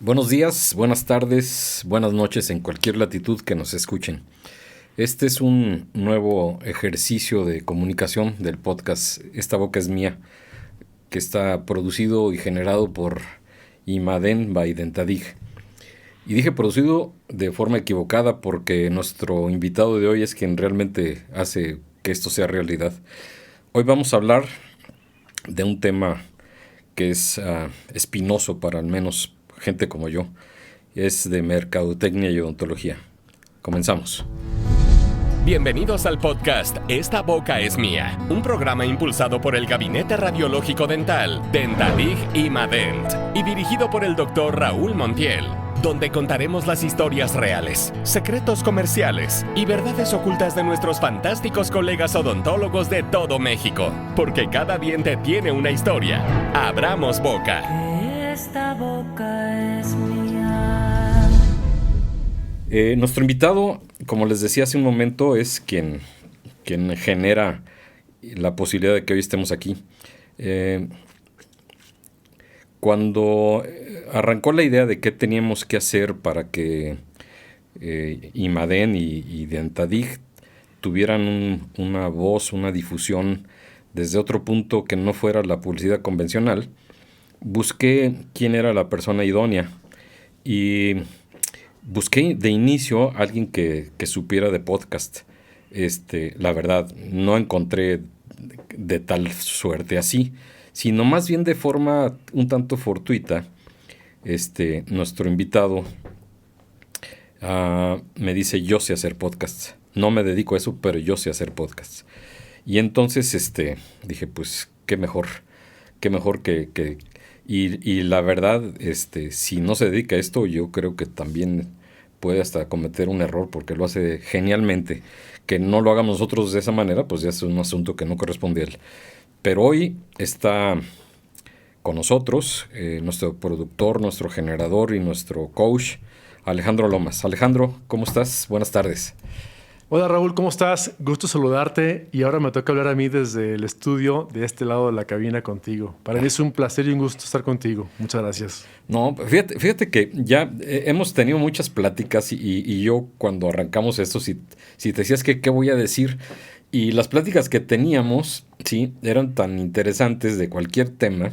Buenos días, buenas tardes, buenas noches en cualquier latitud que nos escuchen. Este es un nuevo ejercicio de comunicación del podcast Esta Boca es Mía, que está producido y generado por Imaden by Dentadig. Y dije producido de forma equivocada porque nuestro invitado de hoy es quien realmente hace que esto sea realidad. Hoy vamos a hablar de un tema que es espinoso para al menos gente como yo. Es de mercadotecnia y odontología. Comenzamos. Bienvenidos al podcast Esta Boca es Mía, un programa impulsado por el Gabinete Radiológico Dental, Dentadig Imadent, y dirigido por el Dr. Raúl Montiel, donde contaremos las historias reales, secretos comerciales y verdades ocultas de nuestros fantásticos colegas odontólogos de todo México, porque cada diente tiene una historia. Abramos boca. Esta boca es mía. Nuestro invitado, como les decía hace un momento, es quien genera la posibilidad de que hoy estemos aquí. Cuando arrancó la idea de qué teníamos que hacer para que Imaden y Dentadig tuvieran una voz, una difusión desde otro punto que no fuera la publicidad convencional, busqué quién era la persona idónea y busqué de inicio a alguien que supiera de podcast. La verdad, no encontré de tal suerte así, sino más bien de forma un tanto fortuita. Nuestro invitado me dice: yo sé hacer podcasts. No me dedico a eso, pero yo sé hacer podcasts. Y entonces dije, pues qué mejor que y la verdad, si no se dedica a esto, yo creo que también puede hasta cometer un error porque lo hace genialmente. Que no lo hagamos nosotros de esa manera, pues ya es un asunto que no corresponde a él. Pero hoy está con nosotros nuestro productor, nuestro generador y nuestro coach, Alejandro Lomas. Alejandro, ¿cómo estás? Buenas tardes. Hola Raúl, ¿cómo estás? Gusto saludarte y ahora me toca hablar a mí desde el estudio de este lado de la cabina contigo. Para mí es un placer y un gusto estar contigo. Muchas gracias. No, fíjate que ya hemos tenido muchas pláticas y yo cuando arrancamos esto, si te decías que qué voy a decir, y las pláticas que teníamos, sí, eran tan interesantes de cualquier tema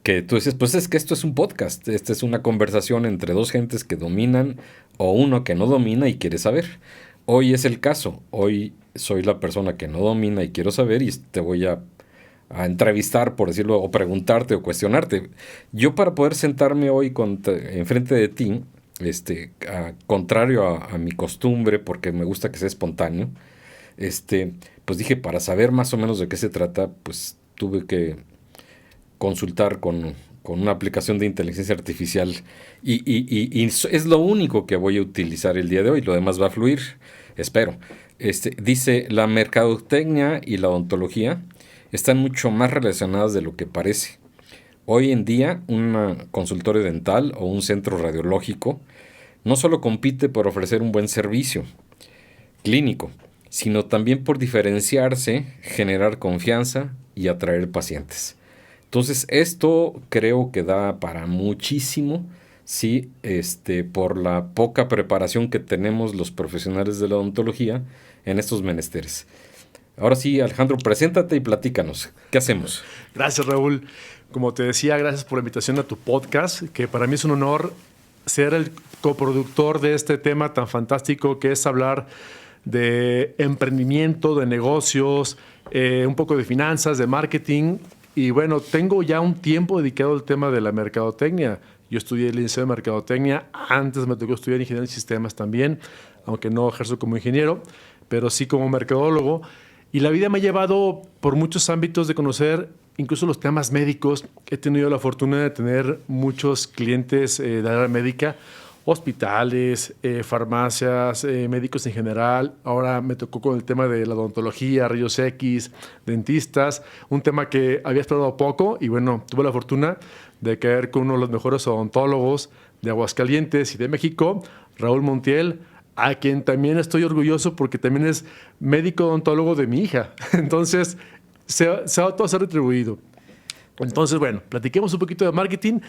que tú dices, pues es que esto es un podcast, esta es una conversación entre dos gentes que dominan o uno que no domina y quiere saber. Hoy es el caso, hoy soy la persona que no domina y quiero saber y te voy a entrevistar, por decirlo, o preguntarte o cuestionarte. Yo para poder sentarme hoy enfrente de ti, contrario a mi costumbre, porque me gusta que sea espontáneo, pues dije, para saber más o menos de qué se trata, pues tuve que consultar con una aplicación de inteligencia artificial y es lo único que voy a utilizar el día de hoy. Lo demás va a fluir, espero. Dice: la mercadotecnia y la odontología están mucho más relacionadas de lo que parece. Hoy en día, un consultorio dental o un centro radiológico no solo compite por ofrecer un buen servicio clínico, sino también por diferenciarse, generar confianza y atraer pacientes. Entonces, esto creo que da para muchísimo, sí, por la poca preparación que tenemos los profesionales de la odontología en estos menesteres. Ahora sí, Alejandro, preséntate y platícanos. ¿Qué hacemos? Gracias, Raúl. Como te decía, gracias por la invitación a tu podcast, que para mí es un honor ser el coproductor de este tema tan fantástico que es hablar de emprendimiento, de negocios, un poco de finanzas, de marketing. Y bueno, tengo ya un tiempo dedicado al tema de la mercadotecnia. Yo estudié el liceo de mercadotecnia, antes me tocó estudiar ingeniería en sistemas también, aunque no ejerzo como ingeniero, pero sí como mercadólogo. Y la vida me ha llevado por muchos ámbitos de conocer incluso los temas médicos. He tenido la fortuna de tener muchos clientes de la área médica, hospitales, farmacias, médicos en general. Ahora me tocó con el tema de la odontología, rayos X, dentistas, un tema que había explorado poco y bueno, tuve la fortuna de caer con uno de los mejores odontólogos de Aguascalientes y de México, Raúl Montiel, a quien también estoy orgulloso porque también es médico odontólogo de mi hija. Entonces, se va todo a ser retribuido. Entonces, bueno, platiquemos un poquito de marketing.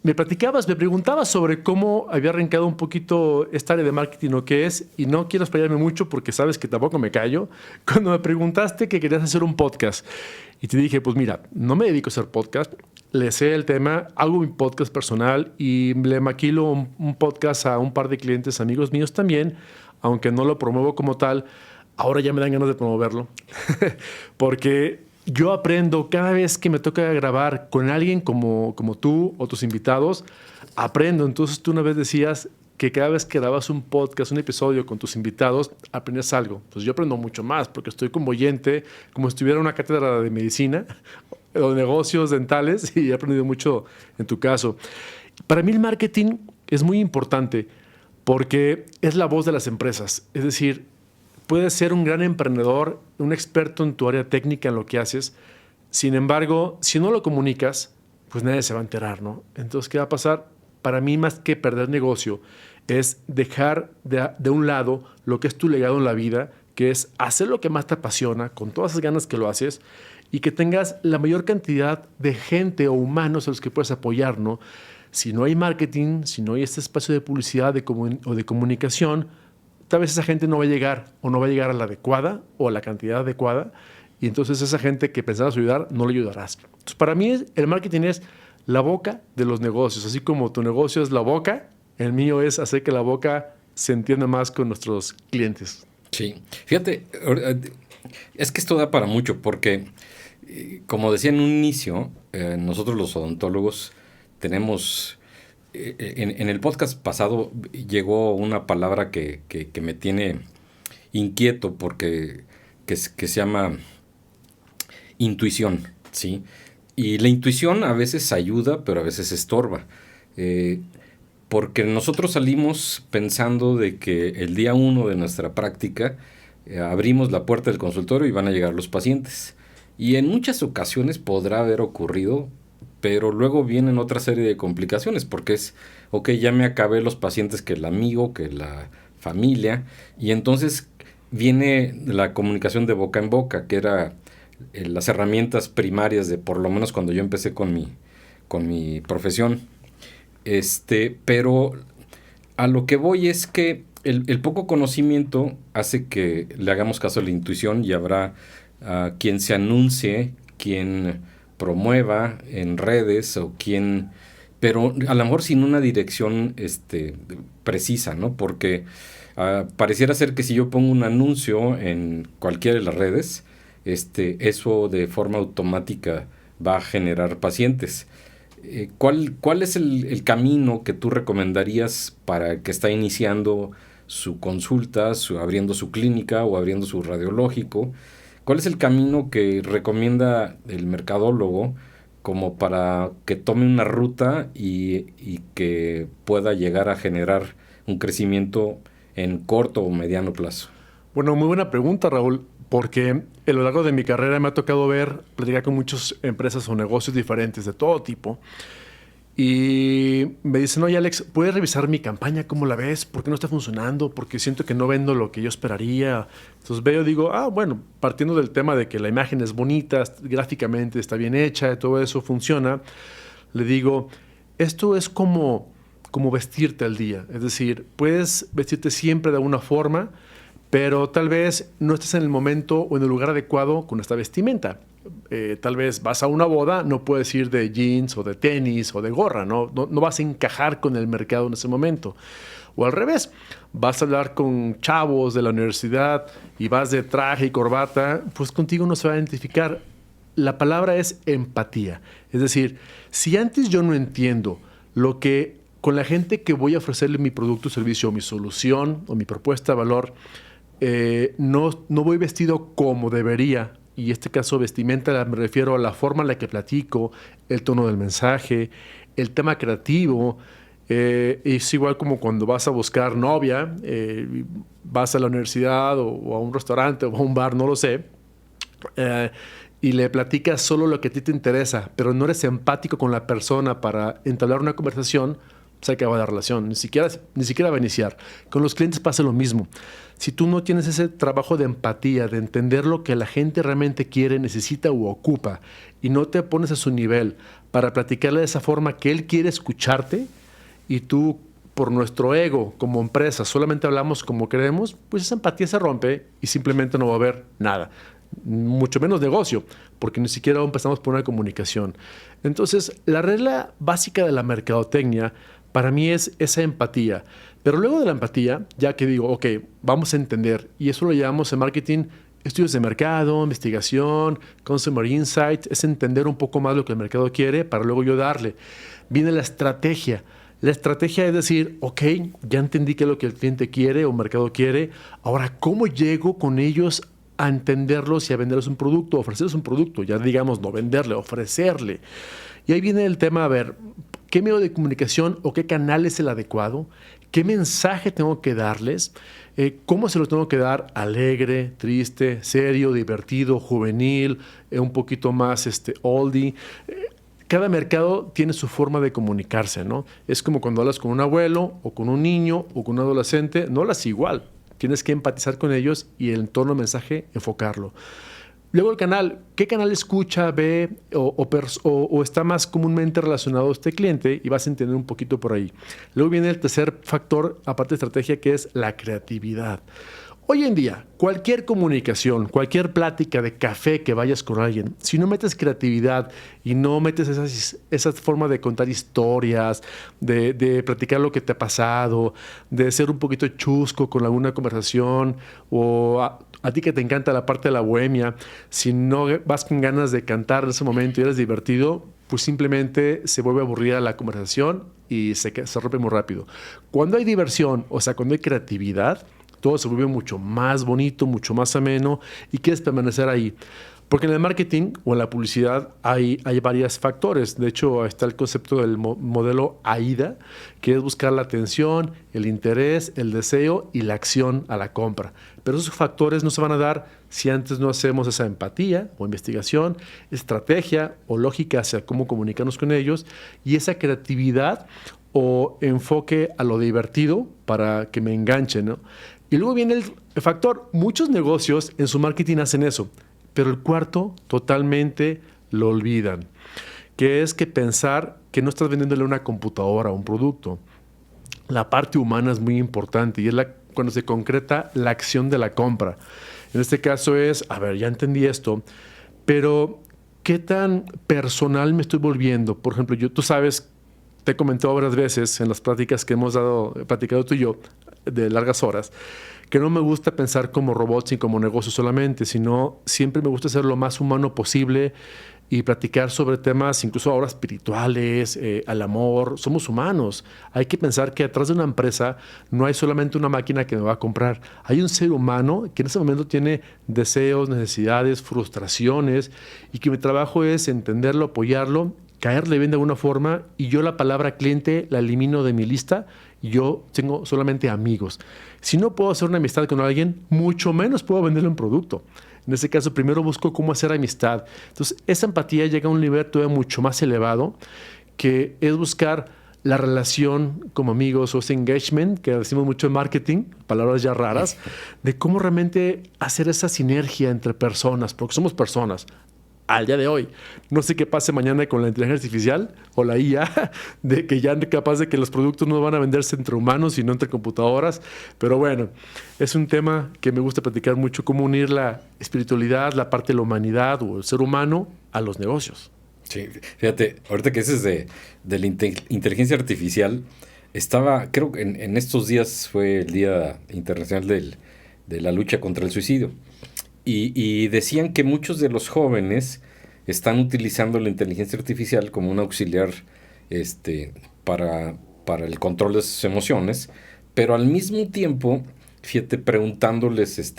me preguntabas sobre cómo había arrancado un poquito esta área de marketing o qué es, y no quiero explayarme mucho porque sabes que tampoco me callo. Cuando me preguntaste que querías hacer un podcast, y te dije, pues mira, no me dedico a hacer podcast, le sé el tema, hago mi podcast personal y le maquilo un podcast a un par de clientes, amigos míos también, aunque no lo promuevo como tal. Ahora ya me dan ganas de promoverlo, porque yo aprendo cada vez que me toca grabar con alguien como tú o tus invitados, aprendo. Entonces tú una vez decías que cada vez que grabas un podcast, un episodio con tus invitados, aprendes algo. Pues yo aprendo mucho más porque estoy como oyente, como si estuviera en una cátedra de medicina o de negocios dentales, y he aprendido mucho en tu caso. Para mí el marketing es muy importante porque es la voz de las empresas. Es decir, puedes ser un gran emprendedor, un experto en tu área técnica, en lo que haces. Sin embargo, si no lo comunicas, pues nadie se va a enterar, ¿no? Entonces, ¿qué va a pasar? Para mí, más que perder negocio, es dejar de un lado lo que es tu legado en la vida, que es hacer lo que más te apasiona, con todas esas ganas que lo haces, y que tengas la mayor cantidad de gente o humanos a los que puedes apoyar, ¿no? Si no hay marketing, si no hay este espacio de publicidad o de comunicación, tal vez esa gente no va a llegar, o no va a llegar a la adecuada o a la cantidad adecuada, y entonces esa gente que pensabas ayudar no le ayudarás. Entonces, para mí el marketing es la boca de los negocios. Así como tu negocio es la boca, el mío es hacer que la boca se entienda más con nuestros clientes. Sí, fíjate, es que esto da para mucho porque, como decía en un inicio, nosotros los odontólogos tenemos... En el podcast pasado llegó una palabra que me tiene inquieto porque que se llama intuición, ¿sí? Y la intuición a veces ayuda, pero a veces estorba. Porque nosotros salimos pensando de que el día 1 de nuestra práctica abrimos la puerta del consultorio y van a llegar los pacientes. Y en muchas ocasiones podrá haber ocurrido, pero luego vienen otra serie de complicaciones, porque es, ok, ya me acabé los pacientes, que el amigo, que la familia, y entonces viene la comunicación de boca en boca, que era las herramientas primarias de, por lo menos cuando yo empecé con mi profesión. Pero a lo que voy es que el poco conocimiento hace que le hagamos caso a la intuición, y habrá quien se anuncie, quien promueva en redes, o quien, pero a lo mejor sin una dirección precisa, ¿no? Porque pareciera ser que si yo pongo un anuncio en cualquiera de las redes, eso de forma automática va a generar pacientes. ¿Cuál es el camino que tú recomendarías para el que está iniciando su consulta, abriendo su clínica o abriendo su radiológico? ¿Cuál es el camino que recomienda el mercadólogo como para que tome una ruta y que pueda llegar a generar un crecimiento en corto o mediano plazo? Bueno, muy buena pregunta, Raúl, porque a lo largo de mi carrera me ha tocado platicar con muchas empresas o negocios diferentes de todo tipo. Y me dicen, oye Alex, ¿puedes revisar mi campaña? ¿Cómo la ves? ¿Por qué no está funcionando? Porque siento que no vendo lo que yo esperaría. Entonces veo y digo, bueno, partiendo del tema de que la imagen es bonita, gráficamente está bien hecha, todo eso funciona, le digo, esto es como vestirte al día. Es decir, puedes vestirte siempre de alguna forma, pero tal vez no estés en el momento o en el lugar adecuado con esta vestimenta. Tal vez vas a una boda, no puedes ir de jeans o de tenis o de gorra, ¿no? No vas a encajar con el mercado en ese momento. O al revés, vas a hablar con chavos de la universidad y vas de traje y corbata, pues contigo no se va a identificar. La palabra es empatía. Es decir, si antes yo no entiendo lo que con la gente que voy a ofrecerle mi producto o servicio, o mi solución o mi propuesta de valor, no voy vestido como debería. Y en este caso vestimenta me refiero a la forma en la que platico, el tono del mensaje, el tema creativo. Es igual como cuando vas a buscar novia, vas a la universidad o a un restaurante o a un bar, no lo sé, y le platicas solo lo que a ti te interesa, pero no eres empático con la persona para entablar una conversación, se acaba la relación, ni siquiera va a iniciar. Con los clientes pasa lo mismo. Si tú no tienes ese trabajo de empatía, de entender lo que la gente realmente quiere, necesita u ocupa, y no te pones a su nivel para platicarle de esa forma que él quiere escucharte, y tú, por nuestro ego como empresa, solamente hablamos como queremos, pues esa empatía se rompe y simplemente no va a haber nada. Mucho menos negocio, porque ni siquiera empezamos por una comunicación. Entonces, la regla básica de la mercadotecnia para mí es esa empatía. Pero luego de la empatía, ya que digo, ok, vamos a entender, y eso lo llamamos en marketing estudios de mercado, investigación, consumer insight, es entender un poco más lo que el mercado quiere para luego yo darle. Viene la estrategia. La estrategia es decir, ok, ya entendí qué es lo que el cliente quiere o el mercado quiere, ahora, ¿cómo llego con ellos a entenderlos y a venderles un producto, ofrecerles un producto? Ya digamos, no venderle, ofrecerle. Y ahí viene el tema, a ver, ¿qué medio de comunicación o qué canal es el adecuado? ¿Qué mensaje tengo que darles? ¿Cómo se lo tengo que dar? Alegre, triste, serio, divertido, juvenil, un poquito más oldie. Cada mercado tiene su forma de comunicarse, ¿no? Es como cuando hablas con un abuelo o con un niño o con un adolescente, no hablas igual. Tienes que empatizar con ellos y el entorno mensaje enfocarlo. Luego el canal, ¿qué canal escucha, ve o está más comúnmente relacionado a este cliente? Y vas a entender un poquito por ahí. Luego viene el tercer factor, aparte de estrategia, que es la creatividad. Hoy en día, cualquier comunicación, cualquier plática de café que vayas con alguien, si no metes creatividad y no metes esa forma de contar historias, de platicar lo que te ha pasado, de ser un poquito chusco con alguna conversación, o a ti que te encanta la parte de la bohemia, si no vas con ganas de cantar en ese momento y eres divertido, pues simplemente se vuelve aburrida la conversación y se rompe muy rápido. Cuando hay diversión, o sea, cuando hay creatividad, todo se vuelve mucho más bonito, mucho más ameno y quieres permanecer ahí. Porque en el marketing o en la publicidad hay varios factores. De hecho, está el concepto del modelo AIDA, que es buscar la atención, el interés, el deseo y la acción a la compra. Pero esos factores no se van a dar si antes no hacemos esa empatía o investigación, estrategia o lógica hacia cómo comunicarnos con ellos y esa creatividad o enfoque a lo divertido para que me enganchen, ¿no? Y luego viene el factor, muchos negocios en su marketing hacen eso, pero el cuarto totalmente lo olvidan, que es que pensar que no estás vendiéndole una computadora o un producto. La parte humana es muy importante y es cuando se concreta la acción de la compra. En este caso es, a ver, ya entendí esto, pero ¿qué tan personal me estoy volviendo? Por ejemplo, tú sabes, te he comentado varias veces en las pláticas que hemos platicado tú y yo, de largas horas, que no me gusta pensar como robots y como negocios solamente, sino siempre me gusta ser lo más humano posible y platicar sobre temas incluso ahora espirituales, al amor. Somos humanos. Hay que pensar que atrás de una empresa no hay solamente una máquina que me va a comprar. Hay un ser humano que en ese momento tiene deseos, necesidades, frustraciones y que mi trabajo es entenderlo, apoyarlo, caerle bien de alguna forma y yo la palabra cliente la elimino de mi lista. Yo tengo solamente amigos. Si no puedo hacer una amistad con alguien, mucho menos puedo venderle un producto. En este caso, primero busco cómo hacer amistad. Entonces, esa empatía llega a un nivel todavía mucho más elevado, que es buscar la relación como amigos o ese engagement, que decimos mucho en marketing, palabras ya raras, de cómo realmente hacer esa sinergia entre personas, porque somos personas. Al día de hoy. No sé qué pase mañana con la inteligencia artificial o la IA, de que ya capaz de que los productos no van a venderse entre humanos, sino entre computadoras. Pero bueno, es un tema que me gusta platicar mucho, cómo unir la espiritualidad, la parte de la humanidad o el ser humano a los negocios. Sí, fíjate, ahorita que dices de la inteligencia artificial, creo que en estos días fue el Día Internacional de la Lucha contra el Suicidio. Y decían que muchos de los jóvenes están utilizando la inteligencia artificial como un auxiliar para el control de sus emociones, pero al mismo tiempo, fíjate, preguntándoles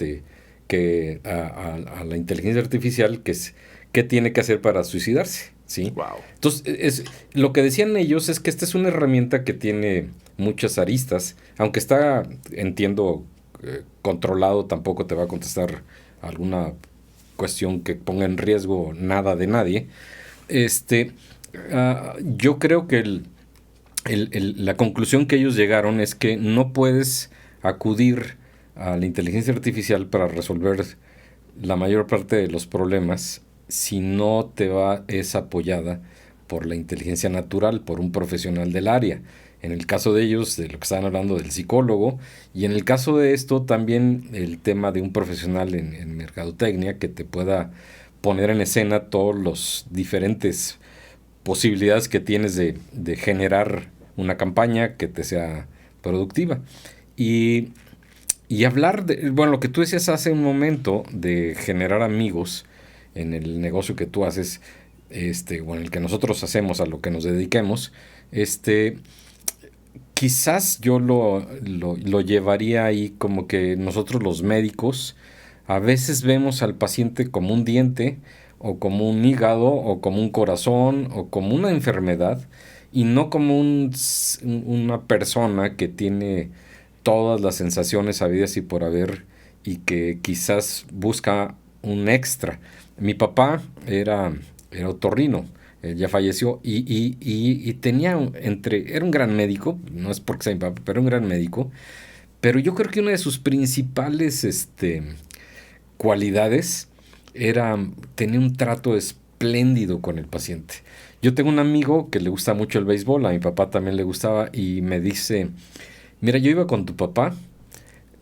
que a la inteligencia artificial qué tiene que hacer para suicidarse, ¿sí? Wow. Entonces, lo que decían ellos es que esta es una herramienta que tiene muchas aristas, aunque entiendo, controlado, tampoco te va a contestar alguna cuestión que ponga en riesgo nada de nadie. Yo creo que la conclusión que ellos llegaron es que no puedes acudir a la inteligencia artificial para resolver la mayor parte de los problemas si no es apoyada por la inteligencia natural, por un profesional del área. En el caso de ellos, de lo que estaban hablando del psicólogo, y en el caso de esto también el tema de un profesional en mercadotecnia que te pueda poner en escena todos los diferentes posibilidades que tienes de generar una campaña que te sea productiva. Y hablar de, bueno, lo que tú decías hace un momento de generar amigos en el negocio que tú haces, o en el que nosotros hacemos, a lo que nos dediquemos, quizás yo lo llevaría ahí como que nosotros los médicos a veces vemos al paciente como un diente o como un hígado o como un corazón o como una enfermedad y no como una persona que tiene todas las sensaciones habidas y por haber y que quizás busca un extra. Mi papá era otorrino, ya falleció y tenía era un gran médico, no es porque sea mi papá, pero un gran médico, pero yo creo que una de sus principales cualidades era tener un trato espléndido con el paciente. Yo tengo un amigo que le gusta mucho el béisbol, a mi papá también le gustaba y me dice, mira, yo iba con tu papá,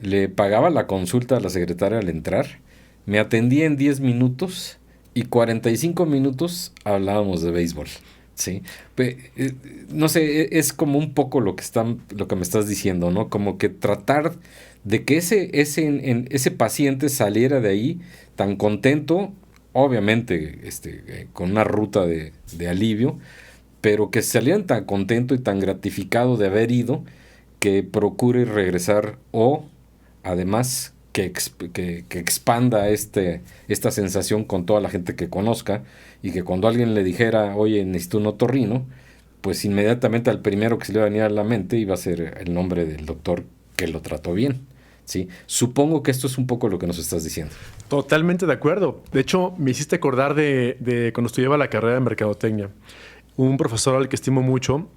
le pagaba la consulta a la secretaria al entrar, me atendía en 10 minutos y 45 minutos hablábamos de béisbol, ¿sí? No sé, es como un poco lo que me estás diciendo, ¿no? Como que tratar de que ese paciente saliera de ahí tan contento, obviamente con una ruta de alivio, pero que salieran tan contento y tan gratificado de haber ido, que procure regresar o además que expanda esta sensación con toda la gente que conozca y que cuando alguien le dijera, oye, necesito un otorrino, pues inmediatamente al primero que se le iba a venir a la mente iba a ser el nombre del doctor que lo trató bien, ¿sí? Supongo que esto es un poco lo que nos estás diciendo. Totalmente de acuerdo. De hecho, me hiciste acordar de cuando estudiaba la carrera de mercadotecnia. Un profesor al que estimo mucho,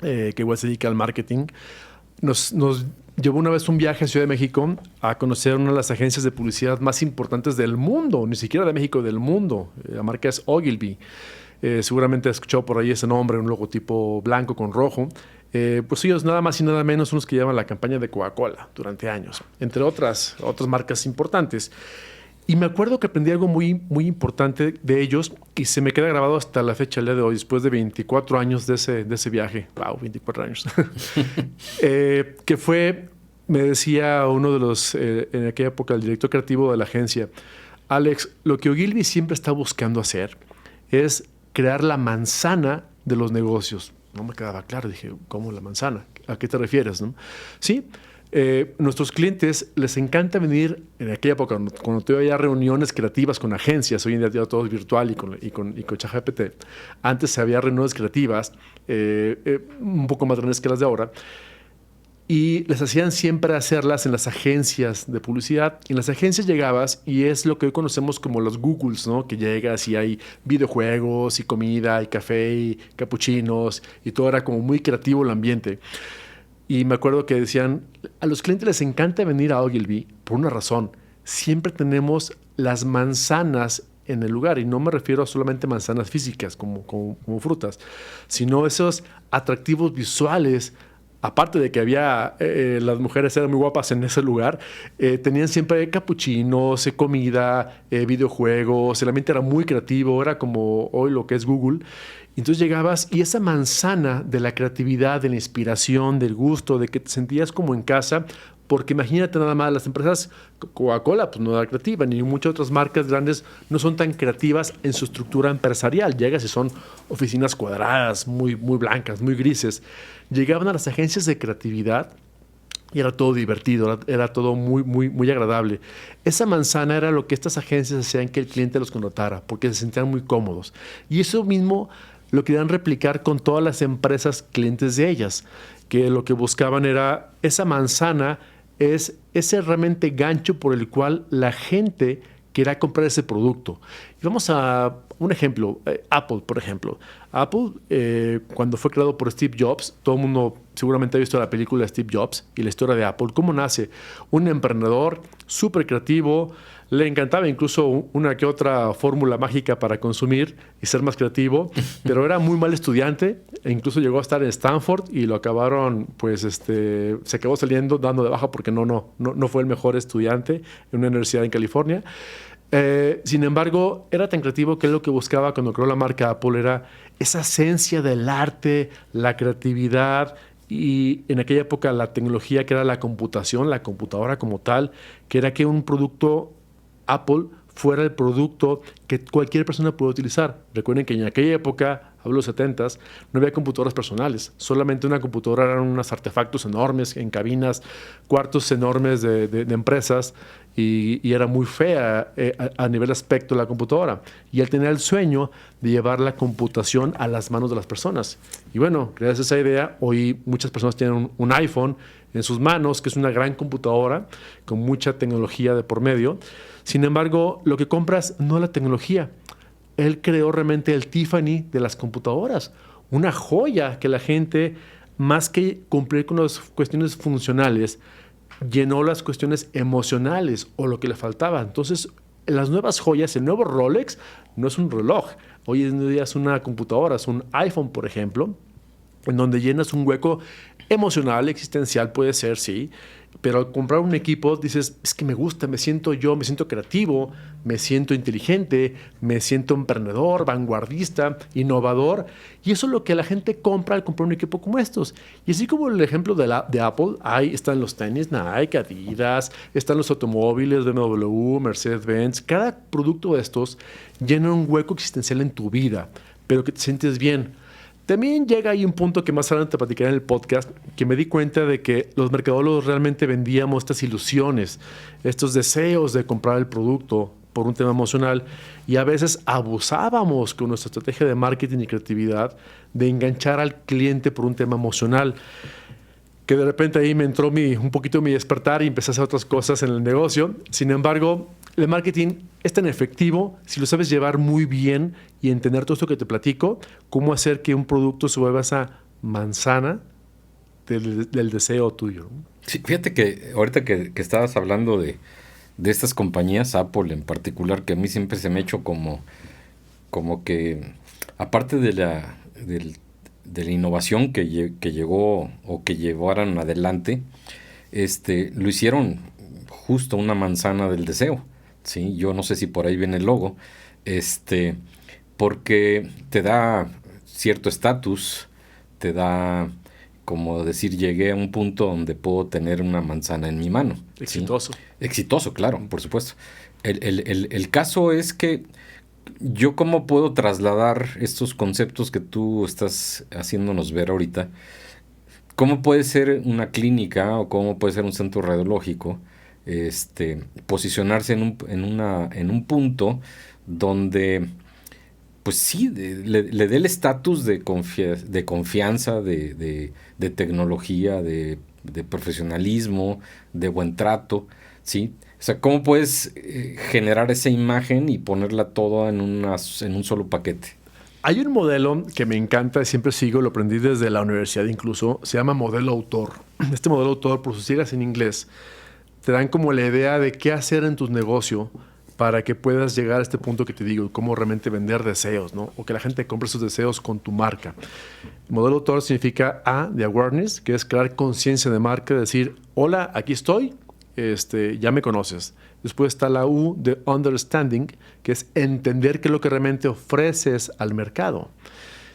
que igual se dedica al marketing, nos llevó una vez un viaje a Ciudad de México a conocer una de las agencias de publicidad más importantes del mundo, ni siquiera de México, del mundo. La marca es Ogilvy. Seguramente has escuchado por ahí ese nombre, un logotipo blanco con rojo. Pues ellos nada más y nada menos son los que llevan la campaña de Coca-Cola durante años, entre otras marcas importantes. Y me acuerdo que aprendí algo muy, muy importante de ellos y se me queda grabado hasta la fecha, el día de hoy, después de 24 años de ese viaje. ¡Wow! 24 años. Que fue, me decía uno de los, en aquella época, el director creativo de la agencia, Alex, lo que Ogilvy siempre está buscando hacer es crear la manzana de los negocios. No me quedaba claro, dije, ¿cómo la manzana? ¿A qué te refieres? ¿No? Sí. Nuestros clientes les encanta venir en aquella época cuando todavía reuniones creativas con agencias. Hoy en día todo es virtual y con ChatGPT. Antes había reuniones creativas un poco más grandes que las de ahora y les hacían siempre hacerlas en las agencias de publicidad. En las agencias llegabas y es lo que hoy conocemos como los Googles, ¿no? Que llegas y hay videojuegos y comida y café y capuchinos y todo era como muy creativo el ambiente. Y me acuerdo que decían, a los clientes les encanta venir a Ogilvy por una razón. Siempre tenemos las manzanas en el lugar. Y no me refiero a solamente manzanas físicas como frutas, sino esos atractivos visuales. Aparte de que había, las mujeres eran muy guapas en ese lugar, tenían siempre capuchinos, comida, videojuegos. El ambiente era muy creativo, era como hoy lo que es Google. Entonces llegabas y esa manzana de la creatividad, de la inspiración, del gusto, de que te sentías como en casa, porque imagínate nada más, las empresas Coca-Cola pues no era creativa, ni muchas otras marcas grandes no son tan creativas en su estructura empresarial. Llegas y son oficinas cuadradas, muy, muy blancas, muy grises. Llegaban a las agencias de creatividad y era todo divertido, era todo muy, muy, muy agradable. Esa manzana era lo que estas agencias hacían que el cliente los contratara, porque se sentían muy cómodos. Y eso mismo lo querían replicar con todas las empresas clientes de ellas, que lo que buscaban era esa manzana, es ese realmente gancho por el cual la gente quería comprar ese producto. Y Vamos a un ejemplo, Apple, por ejemplo. Apple, cuando fue creado por Steve Jobs, todo el mundo seguramente ha visto la película de Steve Jobs y la historia de Apple. ¿Cómo nace? Un emprendedor súper creativo, le encantaba incluso una que otra fórmula mágica para consumir y ser más creativo, pero era muy mal estudiante e incluso llegó a estar en Stanford y lo acabaron, pues se acabó saliendo, dando de baja porque no fue el mejor estudiante en una universidad en California. Sin embargo, era tan creativo que él lo que buscaba cuando creó la marca Apple era esa esencia del arte, la creatividad y en aquella época la tecnología que era la computación, la computadora como tal, que era que un producto Apple fuera el producto que cualquier persona puede utilizar. Recuerden que en aquella época, hablo de los 70s, no había computadoras personales. Solamente una computadora eran unos artefactos enormes en cabinas, cuartos enormes de empresas y era muy fea a nivel aspecto la computadora. Y él tenía el sueño de llevar la computación a las manos de las personas. Y bueno, gracias a esa idea, hoy muchas personas tienen un iPhone en sus manos, que es una gran computadora con mucha tecnología de por medio. Sin embargo, lo que compras no es la tecnología. Él creó realmente el Tiffany de las computadoras, una joya que la gente, más que cumplir con las cuestiones funcionales, llenó las cuestiones emocionales o lo que le faltaba. Entonces, las nuevas joyas, el nuevo Rolex no es un reloj. Hoy en día es una computadora, es un iPhone, por ejemplo, en donde llenas un hueco emocional, existencial puede ser, sí, pero al comprar un equipo dices, es que me gusta, me siento creativo, me siento inteligente, me siento emprendedor, vanguardista, innovador, y eso es lo que la gente compra al comprar un equipo como estos. Y así como el ejemplo de Apple, ahí están los tenis Nike, Adidas, están los automóviles de BMW, Mercedes-Benz. Cada producto de estos llena un hueco existencial en tu vida, pero que te sientes bien. También llega ahí un punto que más adelante te platicaré en el podcast, que me di cuenta de que los mercadólogos realmente vendíamos estas ilusiones, estos deseos de comprar el producto por un tema emocional y a veces abusábamos con nuestra estrategia de marketing y creatividad de enganchar al cliente por un tema emocional. Que de repente ahí me entró un poquito mi despertar y empecé a hacer otras cosas en el negocio. Sin embargo, el marketing es tan efectivo si lo sabes llevar muy bien y entender todo esto que te platico, cómo hacer que un producto se vuelva esa manzana del deseo tuyo. Sí, fíjate que ahorita que estabas hablando de estas compañías, Apple en particular, que a mí siempre se me ha hecho como que, aparte de la innovación que llegó o que llevaron adelante, lo hicieron justo una manzana del deseo, ¿sí? Yo no sé si por ahí viene el logo, porque te da cierto estatus, te da como decir, llegué a un punto donde puedo tener una manzana en mi mano. Exitoso. ¿Sí? Exitoso, claro, por supuesto. El caso es que yo cómo puedo trasladar estos conceptos que tú estás haciéndonos ver ahorita. ¿Cómo puede ser una clínica o cómo puede ser un centro radiológico posicionarse en un punto donde, pues sí, le dé el estatus de confianza, de tecnología, de profesionalismo, de buen trato, ¿sí? O sea, ¿cómo puedes generar esa imagen y ponerla toda en un solo paquete? Hay un modelo que me encanta, siempre sigo, lo aprendí desde la universidad incluso, se llama modelo autor. Este modelo autor, por sus siglas en inglés, te dan como la idea de qué hacer en tu negocio para que puedas llegar a este punto que te digo, cómo realmente vender deseos, ¿no? O que la gente compre sus deseos con tu marca. El modelo autor significa A, de awareness, que es crear conciencia de marca, decir, hola, aquí estoy, ya me conoces. Después está la U de understanding, que es entender qué es lo que realmente ofreces al mercado.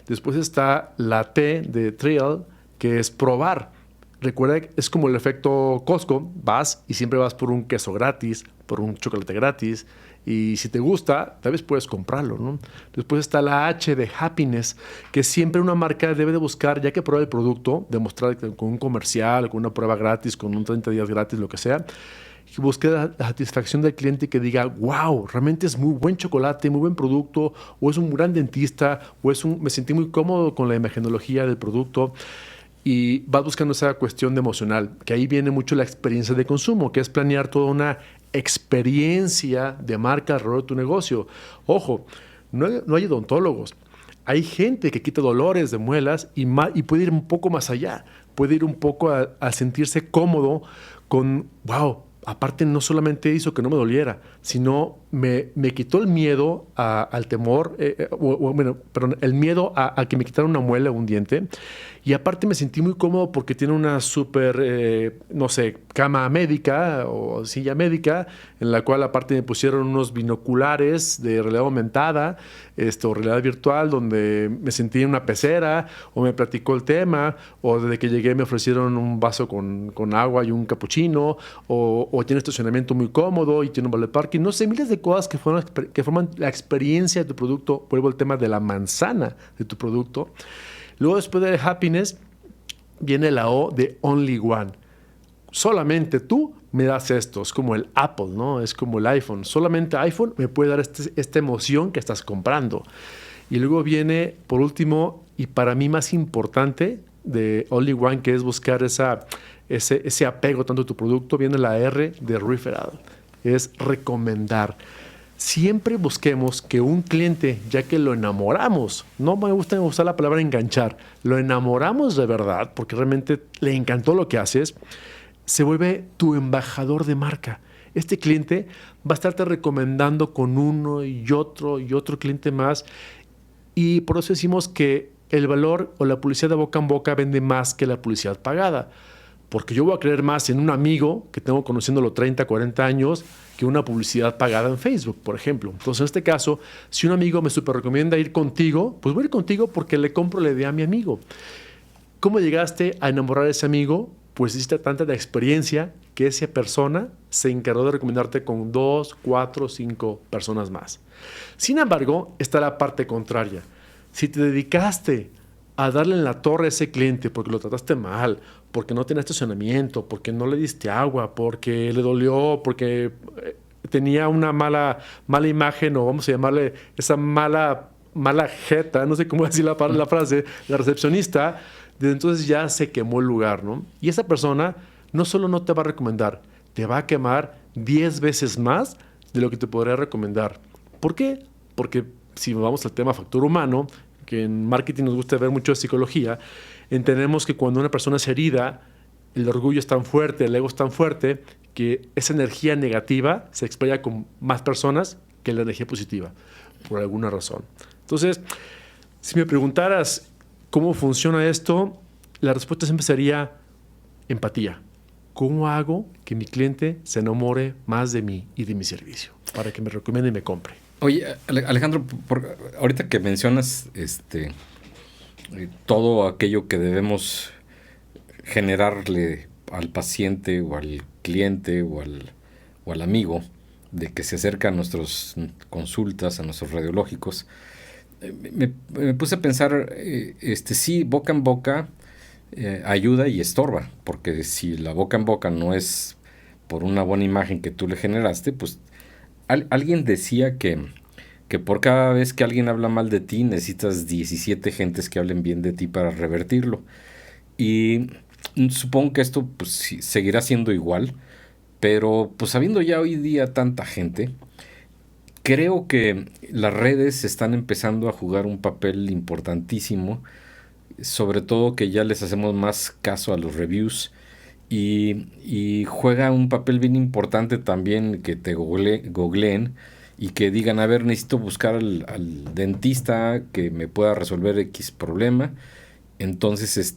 Después está la T de trial, que es probar. Recuerda, es como el efecto Costco, vas y siempre vas por un queso gratis, por un chocolate gratis, y si te gusta, tal vez puedes comprarlo, ¿no? Después está la H de happiness, que siempre una marca debe de buscar, ya que prueba el producto, demostrar con un comercial, con una prueba gratis, con un 30 días gratis, lo que sea, y busque la satisfacción del cliente que diga, wow, realmente es muy buen chocolate, muy buen producto, o es un gran dentista, o me sentí muy cómodo con la imagenología del producto. Y vas buscando esa cuestión de emocional, que ahí viene mucho la experiencia de consumo, que es planear toda una experiencia de marca alrededor de tu negocio. Ojo, no hay odontólogos. Hay gente que quita dolores de muelas y puede ir un poco más allá. Puede ir un poco a sentirse cómodo con, wow, aparte no solamente hizo que no me doliera, sino me quitó el miedo al temor, el miedo a que me quitaran una muela o un diente. Y aparte me sentí muy cómodo porque tiene una súper, cama médica o silla médica, en la cual aparte me pusieron unos binoculares de realidad aumentada, o realidad virtual, donde me sentí en una pecera, o me platicó el tema, o desde que llegué me ofrecieron un vaso con agua y un capuchino, o tiene estacionamiento muy cómodo y tiene un valet parking. No sé, miles de cosas que forman la experiencia de tu producto. Vuelvo al tema de la manzana de tu producto. Luego, después de Happiness, viene la O de Only One. Solamente tú me das esto. Es como el Apple, ¿no? Es como el iPhone. Solamente iPhone me puede dar esta emoción que estás comprando. Y luego viene, por último, y para mí más importante, de Only One, que es buscar ese apego tanto a tu producto, viene la R de Referral. Es recomendar. Siempre busquemos que un cliente, ya que lo enamoramos, no me gusta usar la palabra enganchar, lo enamoramos de verdad, porque realmente le encantó lo que haces, se vuelve tu embajador de marca. Este cliente va a estarte recomendando con uno y otro cliente más, y por eso decimos que el valor o la publicidad de boca en boca vende más que la publicidad pagada. Porque yo voy a creer más en un amigo que tengo conociéndolo 30, 40 años que una publicidad pagada en Facebook, por ejemplo. Entonces, en este caso, si un amigo me super recomienda ir contigo, pues voy a ir contigo porque le compro la idea a mi amigo. ¿Cómo llegaste a enamorar a ese amigo? Pues hiciste tanta de experiencia que esa persona se encargó de recomendarte con 2, 4, 5 personas más. Sin embargo, está la parte contraria. Si te dedicaste a darle en la torre a ese cliente porque lo trataste mal, porque no tenía estacionamiento, porque no le diste agua, porque le dolió, porque tenía una mala imagen, o vamos a llamarle esa mala jeta, no sé cómo decir la frase, la recepcionista, desde entonces ya se quemó el lugar, ¿no? Y esa persona no solo no te va a recomendar, te va a quemar 10 veces más de lo que te podría recomendar. ¿Por qué? Porque si vamos al tema factor humano, que en marketing nos gusta ver mucho de psicología, entendemos que cuando una persona es herida, el orgullo es tan fuerte, el ego es tan fuerte, que esa energía negativa se expresa con más personas que la energía positiva, por alguna razón. Entonces, si me preguntaras cómo funciona esto, la respuesta siempre sería empatía. ¿Cómo hago que mi cliente se enamore más de mí y de mi servicio para que me recomiende y me compre? Oye, Alejandro, ahorita que mencionas todo aquello que debemos generarle al paciente o al cliente o al amigo de que se acerca a nuestras consultas, a nuestros radiológicos, me puse a pensar, sí, boca en boca ayuda y estorba, porque si la boca en boca no es por una buena imagen que tú le generaste, pues alguien decía que por cada vez que alguien habla mal de ti, necesitas 17 gentes que hablen bien de ti para revertirlo. Y supongo que esto pues, sí, seguirá siendo igual, pero pues habiendo ya hoy día tanta gente, creo que las redes están empezando a jugar un papel importantísimo, sobre todo que ya les hacemos más caso a los reviews, y juega un papel bien importante también que te googleen y que digan, a ver, necesito buscar al dentista que me pueda resolver X problema. Entonces,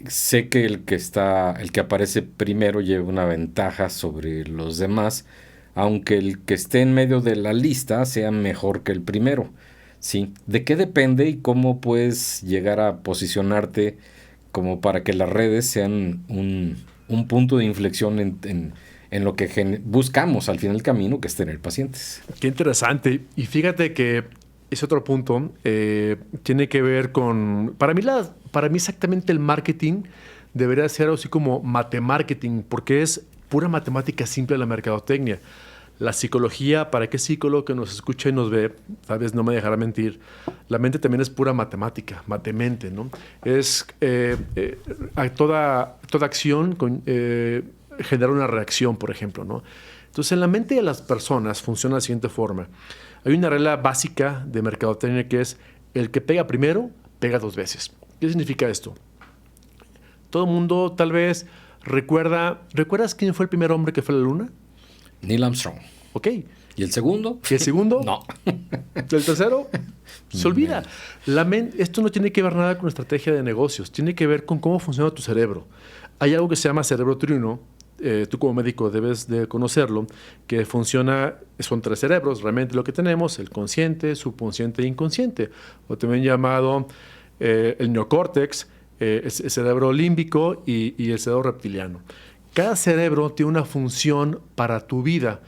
sé que el que aparece primero lleva una ventaja sobre los demás, aunque el que esté en medio de la lista sea mejor que el primero, ¿sí? ¿De qué depende y cómo puedes llegar a posicionarte como para que las redes sean un punto de inflexión en lo que buscamos al final del camino, que es tener pacientes? Qué interesante. Y fíjate que ese otro punto tiene que ver con... Para mí exactamente el marketing debería ser así como matemarketing, porque es pura matemática simple de la mercadotecnia. La psicología, para qué psicólogo que nos escucha y nos ve, tal vez no me dejará mentir, la mente también es pura matemática, matemente, ¿no? Es toda acción generar una reacción, por ejemplo, ¿no? Entonces, en la mente de las personas funciona de la siguiente forma. Hay una regla básica de mercadotecnia que es el que pega primero, pega 2 veces. ¿Qué significa esto? Todo el mundo tal vez ¿recuerdas quién fue el primer hombre que fue a la luna? Neil Armstrong. Ok. ¿Y el segundo? ¿Y el segundo? No. ¿El tercero? Se olvida. Esto no tiene que ver nada con estrategia de negocios, tiene que ver con cómo funciona tu cerebro. Hay algo que se llama cerebro triuno, tú como médico debes de conocerlo, que funciona, son 3 cerebros, realmente lo que tenemos, el consciente, subconsciente e inconsciente, o también llamado el neocórtex, el cerebro límbico y el cerebro reptiliano. Cada cerebro tiene una función para tu vida.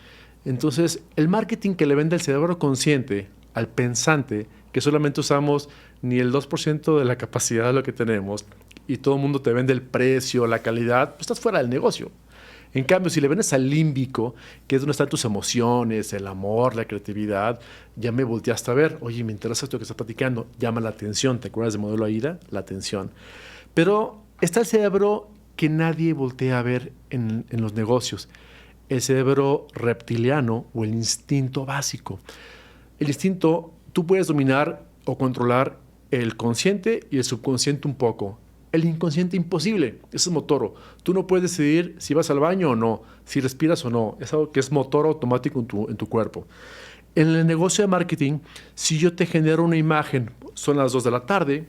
Entonces, el marketing que le vende el cerebro consciente al pensante, que solamente usamos ni el 2% de la capacidad de lo que tenemos, y todo el mundo te vende el precio, la calidad, pues estás fuera del negocio. En cambio, si le vendes al límbico, que es donde están tus emociones, el amor, la creatividad, ya me volteaste a ver. Oye, me interesa esto que estás platicando. Llama la atención. ¿Te acuerdas de modelo AIDA? La atención. Pero está el cerebro que nadie voltea a ver en los negocios. El cerebro reptiliano o el instinto básico. El instinto, tú puedes dominar o controlar el consciente y el subconsciente un poco. El inconsciente imposible, ese es motoro. Tú no puedes decidir si vas al baño o no, si respiras o no. Es algo que es motor automático en tu cuerpo. En el negocio de marketing, si yo te genero una imagen, son las 2 de la tarde,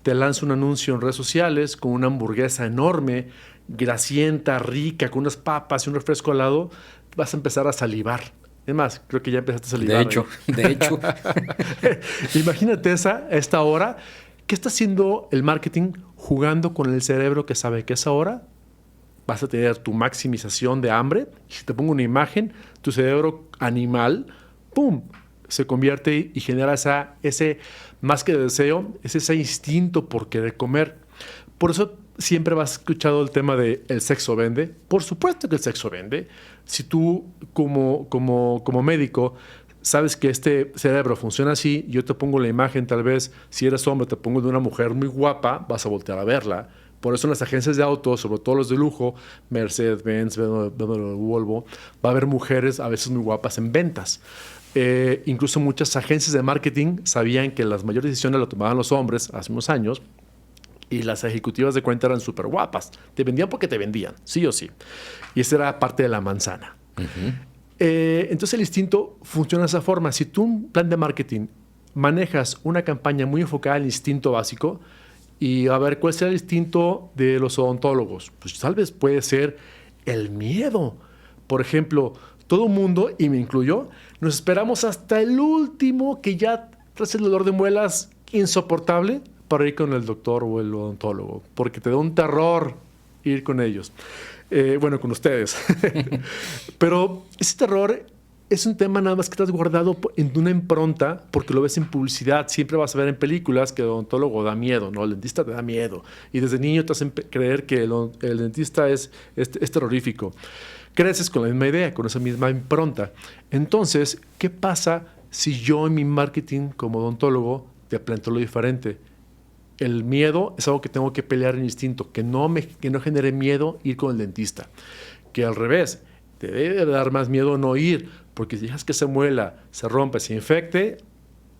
te lanzo un anuncio en redes sociales con una hamburguesa enorme, grasienta, rica, con unas papas y un refresco al lado, vas a empezar a salivar. Es más, creo que ya empezaste a salivar. De hecho. Imagínate esta hora. ¿Qué está haciendo el marketing jugando con el cerebro que sabe que es ahora? Vas a tener tu maximización de hambre. Si te pongo una imagen, tu cerebro animal, ¡pum!, se convierte y genera ese más que deseo, es ese instinto por querer comer. Por eso siempre vas escuchado el tema de el sexo vende. Por supuesto que el sexo vende. Si tú como médico sabes que este cerebro funciona así, yo te pongo la imagen, tal vez, si eres hombre, te pongo de una mujer muy guapa, vas a voltear a verla. Por eso en las agencias de autos, sobre todo los de lujo, Mercedes-Benz, BMW, Volvo, va a haber mujeres a veces muy guapas en ventas. Incluso muchas agencias de marketing sabían que las mayores decisiones las tomaban los hombres hace unos años y las ejecutivas de cuenta eran súper guapas. Te vendían porque te vendían, sí o sí. Y esa era parte de la manzana. Uh-huh. Entonces el instinto funciona de esa forma. Si tú un plan de marketing manejas una campaña muy enfocada al instinto básico y a ver cuál será el instinto de los odontólogos, pues tal vez puede ser el miedo. Por ejemplo, todo el mundo, y me incluyo, nos esperamos hasta el último que ya traes el dolor de muelas insoportable para ir con el doctor o el odontólogo, porque te da un terror ir con ellos. Bueno, con ustedes. Pero ese terror es un tema nada más que estás guardado en una impronta porque lo ves en publicidad. Siempre vas a ver en películas que el odontólogo da miedo, ¿no? El dentista te da miedo. Y desde niño te hacen creer que el dentista es terrorífico. Creces con la misma idea, con esa misma impronta. Entonces, ¿qué pasa si yo en mi marketing como odontólogo te planteo lo diferente? El miedo es algo que tengo que pelear en instinto, que no genere miedo ir con el dentista. Que al revés, te debe dar más miedo no ir, porque si dejas que se muela, se rompe, se infecte,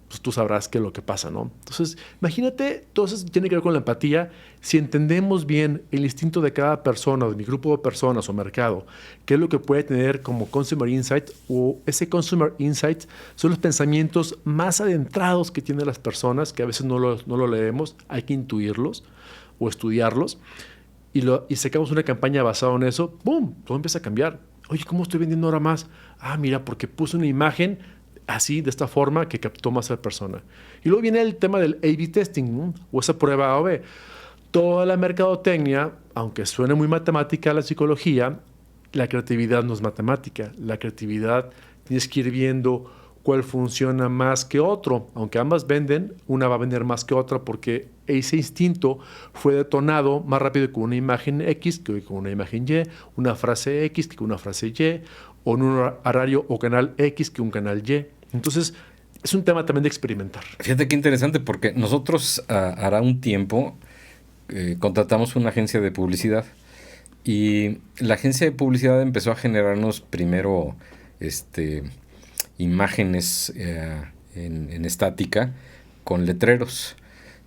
pues tú sabrás qué es lo que pasa, ¿no? Entonces, imagínate, todo eso tiene que ver con la empatía. Si entendemos bien el instinto de cada persona, de mi grupo de personas o mercado, qué es lo que puede tener como Consumer Insight, o ese Consumer Insight son los pensamientos más adentrados que tienen las personas, que a veces no lo leemos, hay que intuirlos o estudiarlos, y sacamos una campaña basada en eso, ¡boom!, todo empieza a cambiar. Oye, ¿cómo estoy vendiendo ahora más? Ah, mira, porque puse una imagen así, de esta forma, que captó más a la persona. Y luego viene el tema del A/B testing, ¿no? O esa prueba A o B. Toda la mercadotecnia, aunque suene muy matemática a la psicología, la creatividad no es matemática. La creatividad tienes que ir viendo cuál funciona más que otro. Aunque ambas venden, una va a vender más que otra porque ese instinto fue detonado más rápido con una imagen X que con una imagen Y, una frase X que con una frase Y, o en un horario o canal X que un canal Y. Entonces, es un tema también de experimentar. Fíjate qué interesante, porque nosotros hará un tiempo contratamos una agencia de publicidad Y la agencia de publicidad empezó a generarnos primero imágenes en estática con letreros.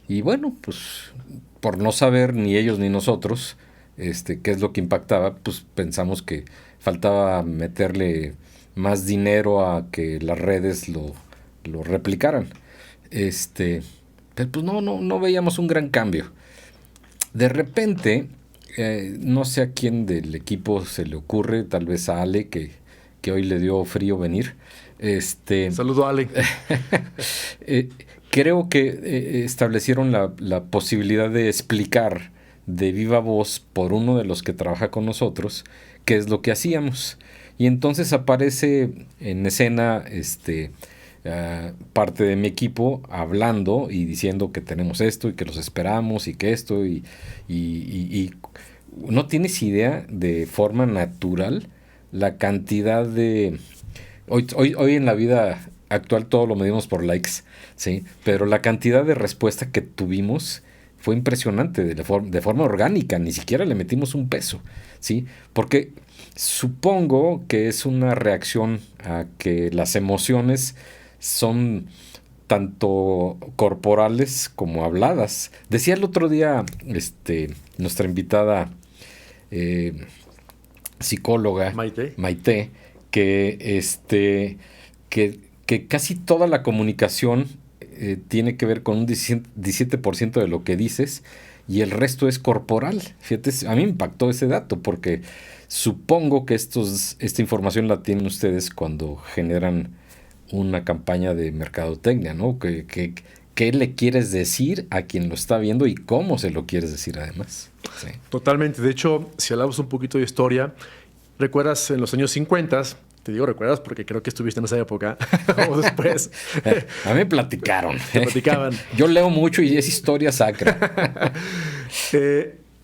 Y bueno, pues por no saber ni ellos ni nosotros qué es lo que impactaba, pues pensamos que faltaba meterle más dinero a que las redes lo replicaran. Pero pues no veíamos un gran cambio. De repente, no sé a quién del equipo se le ocurre, tal vez a Ale, que hoy le dio frío venir. Saludo a Ale. Creo que establecieron la posibilidad de explicar de viva voz por uno de los que trabaja con nosotros qué es lo que hacíamos. Y entonces aparece en escena parte de mi equipo hablando y diciendo que tenemos esto y que los esperamos y que esto y no tienes idea de forma natural la cantidad de... Hoy en la vida actual todo lo medimos por likes, ¿sí? Pero la cantidad de respuesta que tuvimos fue impresionante de forma orgánica, ni siquiera le metimos un peso, ¿sí? Porque supongo que es una reacción a que las emociones son tanto corporales como habladas. Decía el otro día nuestra invitada psicóloga Maite que casi toda la comunicación tiene que ver con un 17% de lo que dices y el resto es corporal. Fíjate, a mí me impactó ese dato porque supongo que esta información la tienen ustedes cuando generan una campaña de mercadotecnia, ¿no? ¿Qué le quieres decir a quien lo está viendo y cómo se lo quieres decir además? Sí. Totalmente. De hecho, si hablamos un poquito de historia, ¿recuerdas en los años 50? Te digo recuerdas porque creo que estuviste en esa época o después. A mí me platicaron. Te platicaban. Yo leo mucho y es historia sacra.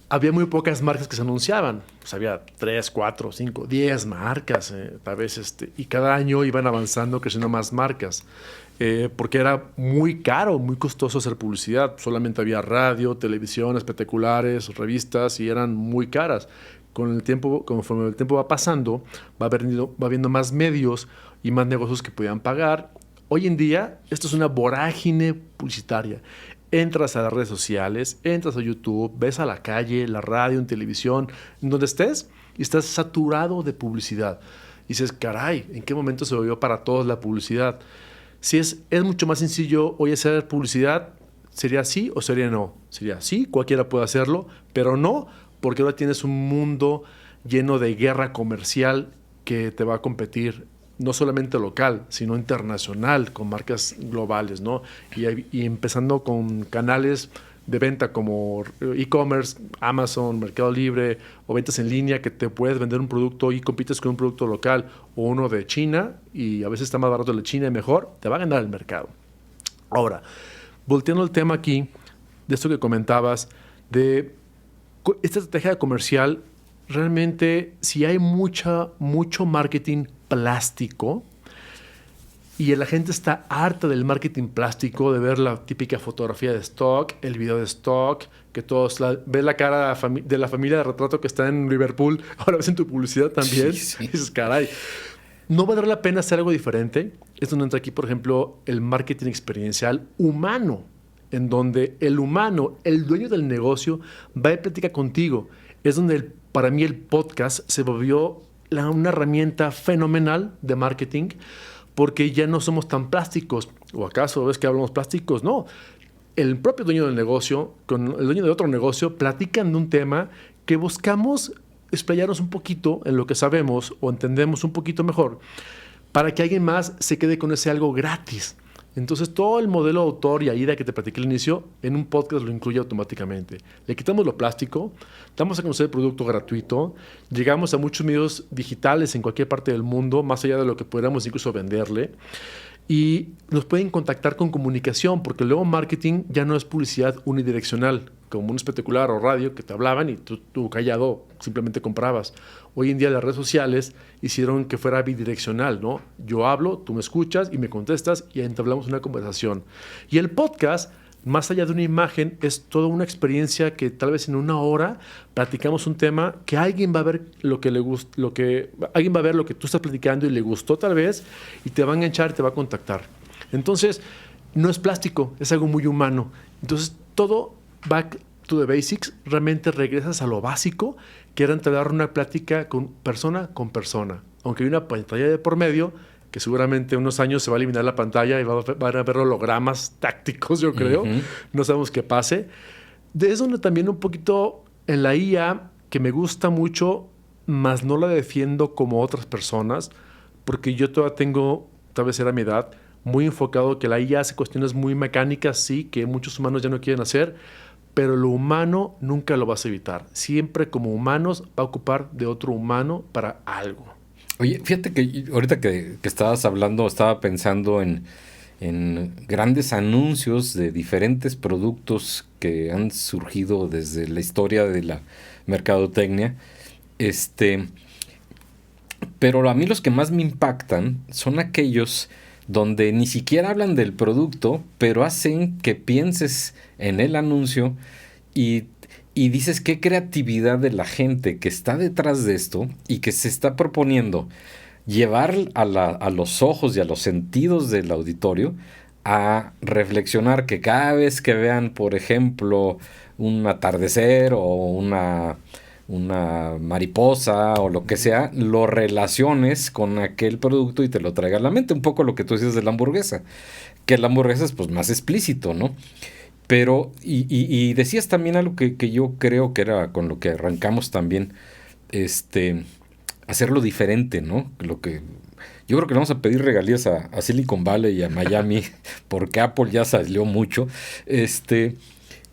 Había muy pocas marcas que se anunciaban. Pues había 3, 4, 5, 10 marcas, tal vez, y cada año iban avanzando, creciendo más marcas. Porque era muy caro, muy costoso hacer publicidad. Solamente había radio, televisión, espectaculares, revistas y eran muy caras. Con el tiempo, conforme el tiempo va pasando, va habiendo más medios y más negocios que podían pagar. Hoy en día, esto es una vorágine publicitaria. Entras a las redes sociales, entras a YouTube, ves a la calle, la radio, en televisión, en donde estés, y estás saturado de publicidad. Y dices, caray, ¿en qué momento se volvió para todos la publicidad? Si es mucho más sencillo hoy hacer publicidad, ¿sería sí o sería no? Sería sí, cualquiera puede hacerlo, pero no, porque ahora tienes un mundo lleno de guerra comercial que te va a competir no solamente local, sino internacional, con marcas globales, ¿no? Y empezando con canales de venta como e-commerce, Amazon, Mercado Libre o ventas en línea que te puedes vender un producto y compites con un producto local o uno de China y a veces está más barato el de China y mejor, te va a ganar el mercado. Ahora, volteando el tema aquí, de esto que comentabas, de esta estrategia comercial, realmente si hay mucho marketing plástico y la gente está harta del marketing plástico, de ver la típica fotografía de stock, el video de stock, que todos ves la cara de la familia de retrato que está en Liverpool, ahora ves en tu publicidad también, sí. Y dices, caray, ¿no valdrá la pena hacer algo diferente? Es donde entra aquí, por ejemplo, el marketing experiencial humano, en donde el humano, el dueño del negocio, va y platica contigo. Es donde para mí el podcast se volvió una herramienta fenomenal de marketing, porque ya no somos tan plásticos. ¿O acaso ves que hablamos plásticos? No. El propio dueño del negocio, con el dueño de otro negocio, platican de un tema que buscamos explayarnos un poquito en lo que sabemos o entendemos un poquito mejor, para que alguien más se quede con ese algo gratis. Entonces, todo el modelo de autor y AIDA que te platiqué al inicio, en un podcast lo incluye automáticamente. Le quitamos lo plástico, damos a conocer el producto gratuito, llegamos a muchos medios digitales en cualquier parte del mundo, más allá de lo que pudiéramos incluso venderle, y nos pueden contactar con comunicación, porque luego marketing ya no es publicidad unidireccional, como un espectacular o radio que te hablaban y tú callado simplemente comprabas. Hoy en día las redes sociales hicieron que fuera bidireccional, ¿no? Yo hablo, tú me escuchas y me contestas y entablamos una conversación. Y el podcast más allá de una imagen, es toda una experiencia que tal vez en una hora platicamos un tema que alguien va a ver lo que le gusta, alguien va a ver lo que tú estás platicando y le gustó tal vez, y te va a enganchar y te va a contactar. Entonces, no es plástico, es algo muy humano. Entonces, todo back to the basics, realmente regresas a lo básico, que era entablar una plática con persona. Aunque hay una pantalla de por medio, que seguramente en unos años se va a eliminar la pantalla y van a ver hologramas tácticos, yo creo. Uh-huh. No sabemos qué pase. De eso también un poquito en la IA, que me gusta mucho, mas no la defiendo como otras personas, porque yo todavía tengo, tal vez era mi edad, muy enfocado que la IA hace cuestiones muy mecánicas, sí, que muchos humanos ya no quieren hacer, pero lo humano nunca lo vas a evitar. Siempre como humanos va a ocupar de otro humano para algo. Oye, fíjate que ahorita que estabas hablando, estaba pensando en grandes anuncios de diferentes productos que han surgido desde la historia de la mercadotecnia. Pero a mí los que más me impactan son aquellos donde ni siquiera hablan del producto, pero hacen que pienses en el anuncio y dices qué creatividad de la gente que está detrás de esto y que se está proponiendo llevar a los ojos y a los sentidos del auditorio a reflexionar que cada vez que vean, por ejemplo, un atardecer o una mariposa o lo que sea, lo relaciones con aquel producto y te lo traiga a la mente. Un poco lo que tú dices de la hamburguesa, que la hamburguesa es pues más explícito, ¿no? Pero, y decías también algo que yo creo que era con lo que arrancamos también, hacerlo diferente, ¿no? Yo creo que le vamos a pedir regalías a Silicon Valley y a Miami, porque Apple ya salió mucho,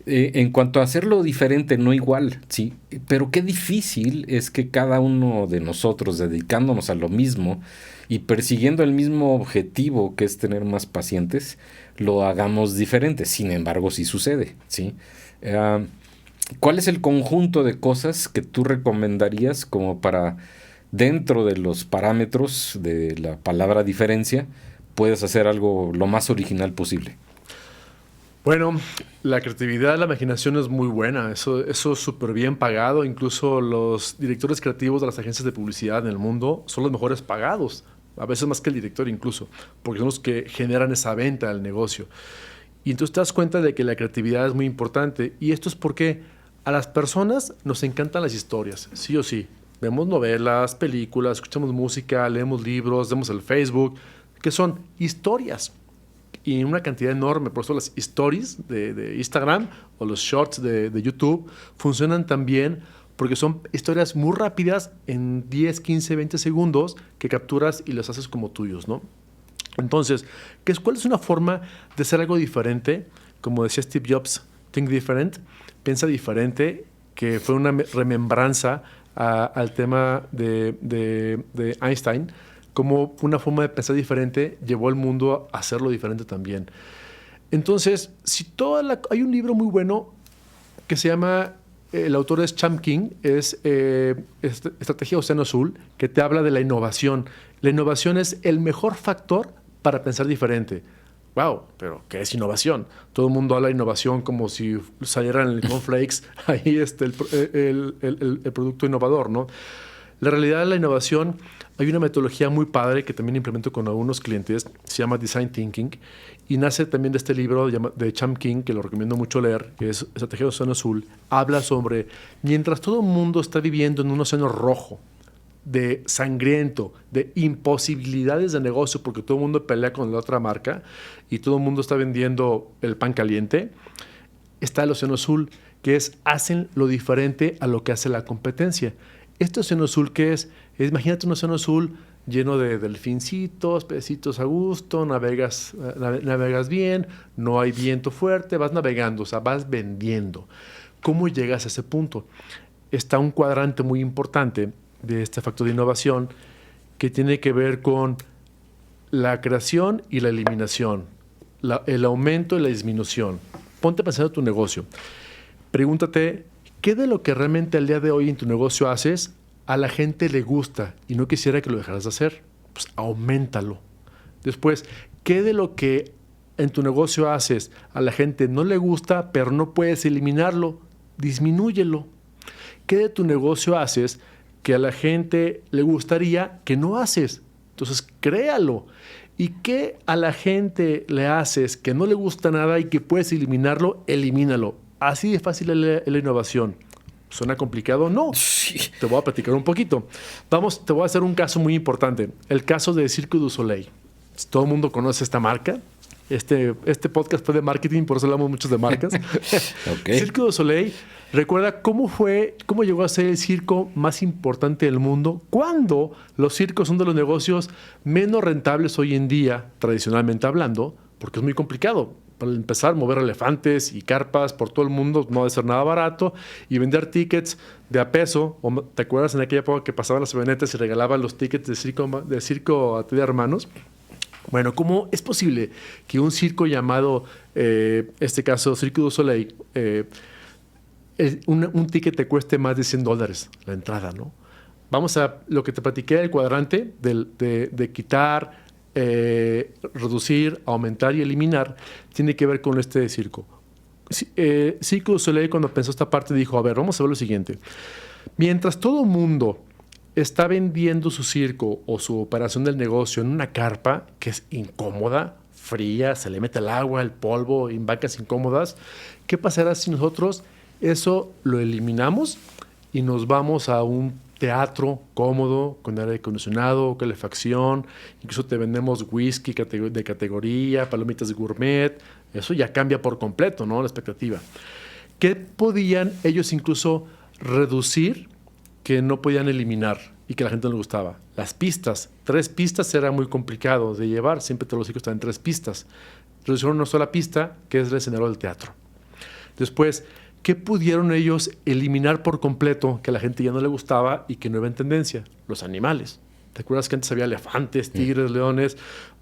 en cuanto a hacerlo diferente, no igual, sí, pero qué difícil es que cada uno de nosotros, dedicándonos a lo mismo y persiguiendo el mismo objetivo, que es tener más pacientes, lo hagamos diferente. Sin embargo, sí sucede, ¿sí? ¿Cuál es el conjunto de cosas que tú recomendarías como para, dentro de los parámetros de la palabra diferencia, puedes hacer algo lo más original posible? Bueno, la creatividad, la imaginación es muy buena. Eso es súper bien pagado. Incluso los directores creativos de las agencias de publicidad en el mundo son los mejores pagados. A veces más que el director incluso, porque son los que generan esa venta del negocio. Y entonces te das cuenta de que la creatividad es muy importante. Y esto es porque a las personas nos encantan las historias, sí o sí. Vemos novelas, películas, escuchamos música, leemos libros, vemos el Facebook, que son historias. Y en una cantidad enorme. Por eso las stories de Instagram o los shorts de YouTube funcionan también porque son historias muy rápidas en 10, 15, 20 segundos que capturas y los haces como tuyos, ¿no? Entonces, ¿cuál es una forma de hacer algo diferente? Como decía Steve Jobs, think different, piensa diferente, que fue una remembranza al tema de Einstein, como una forma de pensar diferente llevó al mundo a hacerlo diferente también. Entonces, hay un libro muy bueno que se llama, el autor es Cham King, es Estrategia Océano Azul, que te habla de la innovación. La innovación es el mejor factor para pensar diferente. Wow, pero ¿qué es innovación? Todo el mundo habla de innovación como si saliera en el cornflakes ahí el producto innovador, ¿no? La realidad de la innovación, hay una metodología muy padre que también implemento con algunos clientes, se llama Design Thinking, y nace también de este libro de Cham King, que lo recomiendo mucho leer, que es Estrategia de Océano Azul. Habla sobre, mientras todo el mundo está viviendo en un océano rojo, de sangriento, de imposibilidades de negocio, porque todo el mundo pelea con la otra marca y todo el mundo está vendiendo el pan caliente, está el océano azul, que es hacen lo diferente a lo que hace la competencia. Este océano azul, ¿qué es? Imagínate un océano azul lleno de delfincitos, pececitos a gusto, navegas bien, no hay viento fuerte, vas navegando, o sea, vas vendiendo. ¿Cómo llegas a ese punto? Está un cuadrante muy importante de este factor de innovación que tiene que ver con la creación y la eliminación, el aumento y la disminución. Ponte a pensar en tu negocio. Pregúntate, ¿qué de lo que realmente al día de hoy en tu negocio haces a la gente le gusta y no quisiera que lo dejaras de hacer? Pues auméntalo. Después, ¿qué de lo que en tu negocio haces a la gente no le gusta, pero no puedes eliminarlo, disminúyelo. ¿Qué de tu negocio haces que a la gente le gustaría que no haces? Entonces, créalo. ¿Y qué a la gente le haces que no le gusta nada y que puedes eliminarlo? Elimínalo. Así de fácil es la innovación. ¿Suena complicado? No. Sí. Te voy a platicar un poquito. Te voy a hacer un caso muy importante. El caso de Cirque du Soleil. Todo el mundo conoce esta marca. Este podcast fue de marketing, por eso hablamos mucho de marcas. Okay. Cirque du Soleil, recuerda cómo llegó a ser el circo más importante del mundo, cuando los circos son de los negocios menos rentables hoy en día, tradicionalmente hablando, porque es muy complicado. Para empezar, mover elefantes y carpas por todo el mundo no debe ser nada barato, y vender tickets de a peso. ¿Te acuerdas en aquella época que pasaban las avionetas y regalaban los tickets de circo a ti de hermanos? Bueno, ¿cómo es posible que un circo llamado, este caso, Cirque du Soleil, un ticket te cueste más de $100 la entrada, ¿no? Vamos a lo que te platiqué del cuadrante de quitar, reducir, aumentar y eliminar, tiene que ver con este circo. Cirque du Soleil, cuando pensó esta parte, dijo, a ver, vamos a ver lo siguiente. Mientras todo el mundo está vendiendo su circo o su operación del negocio en una carpa que es incómoda, fría, se le mete el agua, el polvo, en vacas incómodas, ¿qué pasará si nosotros eso lo eliminamos y nos vamos a un teatro cómodo, con aire acondicionado, calefacción, incluso te vendemos whisky de categoría, palomitas gourmet? Eso ya cambia por completo, ¿no? La expectativa. ¿Qué podían ellos incluso reducir que no podían eliminar y que a la gente no le gustaba? Las pistas. 3 pistas era muy complicado de llevar. Siempre todos los circos estaban en 3 pistas. Reducieron una sola pista, que es el escenario del teatro. Después, ¿qué pudieron ellos eliminar por completo que a la gente ya no le gustaba y que no iba en tendencia? Los animales. ¿Te acuerdas que antes había elefantes, tigres, leones?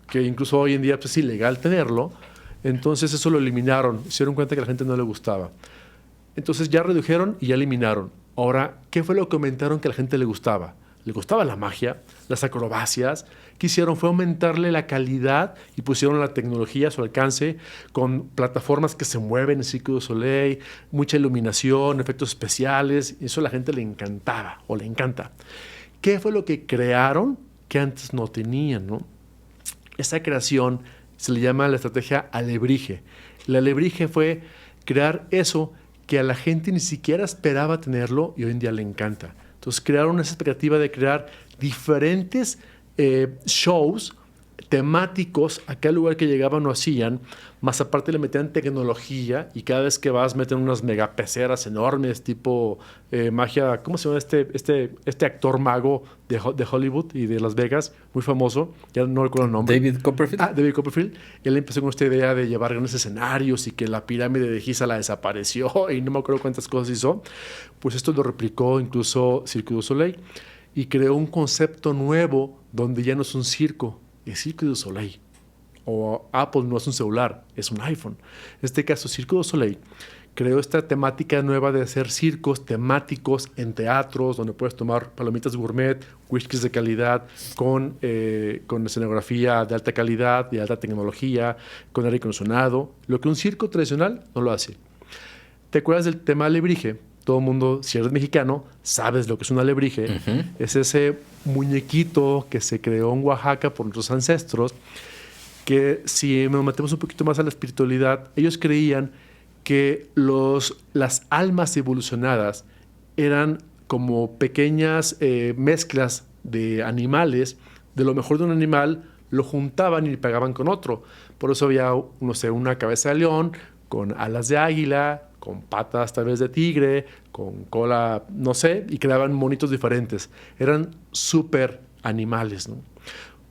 Que incluso hoy en día pues, es ilegal tenerlo. Entonces eso lo eliminaron. Se dieron cuenta que a la gente no le gustaba. Entonces ya redujeron y ya eliminaron. Ahora, ¿qué fue lo que aumentaron que a la gente le gustaba? Le gustaba la magia, las acrobacias. ¿Qué hicieron? Fue aumentarle la calidad y pusieron la tecnología a su alcance con plataformas que se mueven en Cirque du Soleil, mucha iluminación, efectos especiales. Eso a la gente le encantaba o le encanta. ¿Qué fue lo que crearon que antes no tenían, ¿no? Esa creación se le llama la estrategia alebrije. La alebrije fue crear eso que a la gente ni siquiera esperaba tenerlo y hoy en día le encanta. Entonces crearon esa expectativa de crear diferentes shows temáticos a cada lugar que llegaban o hacían, más aparte le metían tecnología y cada vez que vas meten unas megapeceras enormes tipo magia, ¿cómo se llama este actor mago de Hollywood y de Las Vegas, muy famoso, ya no recuerdo el nombre? David Copperfield. David Copperfield. Él empezó con esta idea de llevar grandes escenarios y que la pirámide de Giza la desapareció y no me acuerdo cuántas cosas hizo. Pues esto lo replicó incluso Cirque du Soleil y creó un concepto nuevo donde ya no es un circo, es Cirque du Soleil. O Apple no es un celular, es un iPhone. En este caso, Cirque du Soleil creó esta temática nueva de hacer circos temáticos en teatros, donde puedes tomar palomitas gourmet, whiskies de calidad, con escenografía de alta calidad, de alta tecnología, con aire acondicionado, lo que un circo tradicional no lo hace. ¿Te acuerdas del tema alebrije? Todo el mundo, si eres mexicano, sabes lo que es un alebrije. Uh-huh. Es ese muñequito que se creó en Oaxaca por nuestros ancestros, que si nos metemos un poquito más a la espiritualidad, ellos creían que las almas evolucionadas eran como pequeñas mezclas de animales. De lo mejor de un animal lo juntaban y pegaban con otro. Por eso había, no sé, una cabeza de león con alas de águila, con patas tal vez de tigre, con cola, no sé, y creaban monitos diferentes. Eran súper animales, ¿no?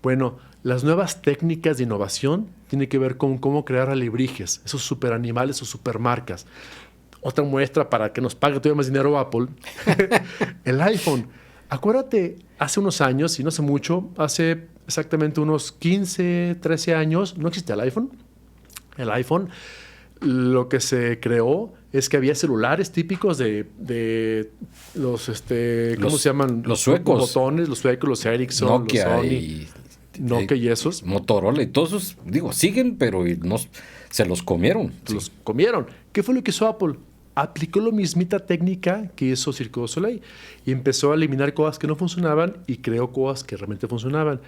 Bueno, las nuevas técnicas de innovación tienen que ver con cómo crear alebrijes, esos super animales o super marcas. Otra muestra para que nos pague todavía más dinero Apple, el iPhone. Acuérdate, hace unos años, y no hace mucho, hace exactamente unos 15, 13 años, no existía el iPhone. El iPhone, lo que se creó es que había celulares típicos de los, ¿cómo se llaman? Los suecos. Botones, los suecos, los Ericsson, Nokia los Sony. y Nokia y esos. Motorola y todos esos, digo, siguen, pero no, se los comieron. Los comieron. ¿Qué fue lo que hizo Apple? Aplicó la mismita técnica que hizo Cirque du Soleil y empezó a eliminar cosas que no funcionaban y creó cosas que realmente funcionaban.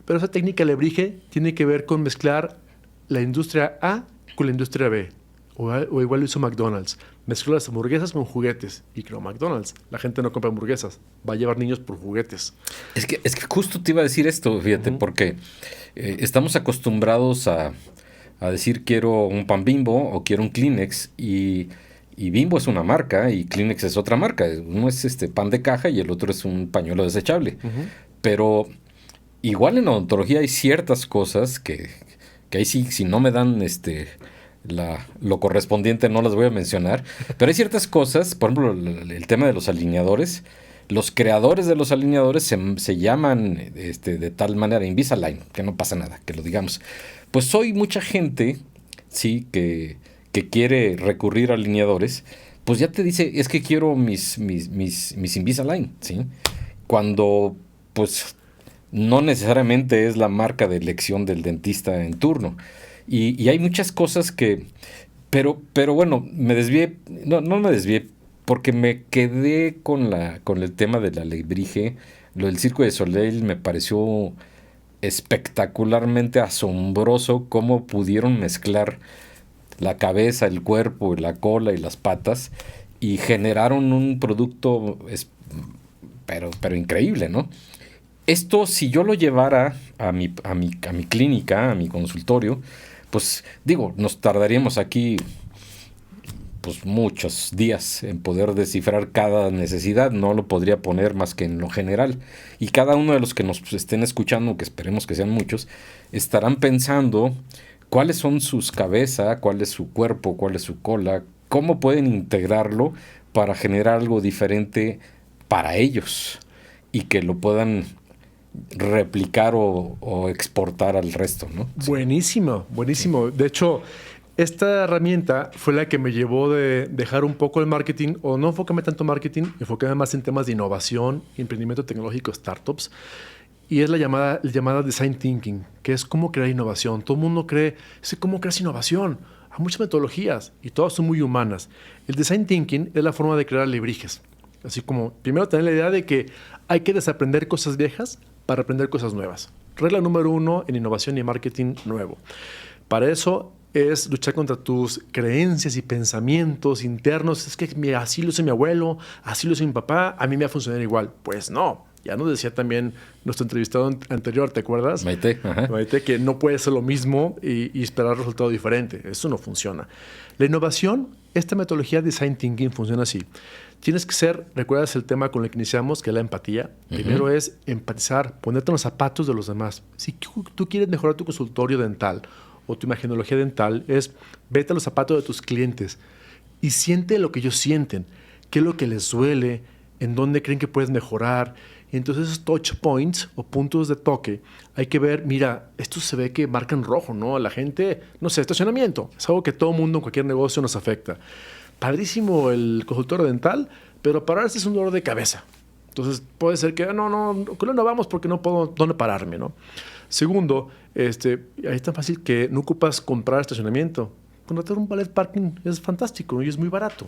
Pero esa técnica alebrije tiene que ver con mezclar la industria A con la industria B. O igual lo hizo McDonald's. Mezcló las hamburguesas con juguetes. Y creó McDonald's. La gente no compra hamburguesas. Va a llevar niños por juguetes. Es que justo te iba a decir esto, fíjate, porque estamos acostumbrados a decir quiero un pan Bimbo o quiero un Kleenex y Bimbo es una marca y Kleenex es otra marca. Uno es pan de caja y el otro es un pañuelo desechable. Pero igual en odontología hay ciertas cosas que ahí sí, si no me dan lo correspondiente no las voy a mencionar. Pero hay ciertas cosas, por ejemplo, el tema de los alineadores. Los creadores de los alineadores se llaman de tal manera Invisalign, que no pasa nada, que lo digamos. Pues hoy mucha gente, sí, que quiere recurrir a alineadores, pues ya te dice, es que quiero mis Invisalign, ¿sí? Cuando, pues, no necesariamente es la marca de elección del dentista en turno. Y hay muchas cosas que... Pero bueno, me desvié, no me desvié, porque me quedé con el tema de la alebrije. Lo del Cirque du Soleil me pareció espectacularmente asombroso cómo pudieron mezclar la cabeza, el cuerpo, la cola y las patas y generaron un producto pero increíble, ¿no? Esto, si yo lo llevara a mi clínica, a mi consultorio, pues digo, nos tardaríamos aquí pues muchos días en poder descifrar cada necesidad. No lo podría poner más que en lo general. Y cada uno de los que nos estén escuchando, que esperemos que sean muchos, estarán pensando cuáles son sus cabezas, cuál es su cuerpo, cuál es su cola, cómo pueden integrarlo para generar algo diferente para ellos y que lo puedan replicar o exportar al resto, ¿no? Buenísimo, buenísimo. De hecho, esta herramienta fue la que me llevó de dejar un poco el marketing, o no enfocarme tanto en marketing, enfocarme más en temas de innovación, emprendimiento tecnológico, startups. Y es la llamada design thinking, que es cómo crear innovación. Todo el mundo cree, ¿cómo creas innovación? Hay muchas metodologías y todas son muy humanas. El design thinking es la forma de crear alebrijes. Así como, primero tener la idea de que hay que desaprender cosas viejas para aprender cosas nuevas. Regla número 1 en innovación y marketing nuevo. Para eso es luchar contra tus creencias y pensamientos internos. Es que mira, así lo hizo mi abuelo, así lo hizo mi papá, a mí me va a funcionar igual. Pues no. Ya nos decía también nuestro entrevistado anterior, ¿te acuerdas? Maite, ajá. Maite, que no puede ser lo mismo y esperar resultado diferente. Eso no funciona. La innovación, esta metodología de design thinking funciona así. Tienes que ser, ¿recuerdas el tema con el que iniciamos, que es la empatía? Primero es empatizar, ponerte en los zapatos de los demás. Si tú quieres mejorar tu consultorio dental o tu imagenología dental, es vete a los zapatos de tus clientes y siente lo que ellos sienten, qué es lo que les duele, en dónde creen que puedes mejorar. Y entonces esos touch points o puntos de toque, hay que ver, mira, esto se ve que marca en rojo, ¿no? La gente, no sé, estacionamiento. Es algo que todo mundo en cualquier negocio nos afecta. Padrísimo el consultorio dental, pero pararse es un dolor de cabeza. Entonces puede ser que no vamos porque no puedo dónde pararme, ¿no? Segundo, ahí es tan fácil que no ocupas comprar estacionamiento. Contratar un valet parking es fantástico y es muy barato.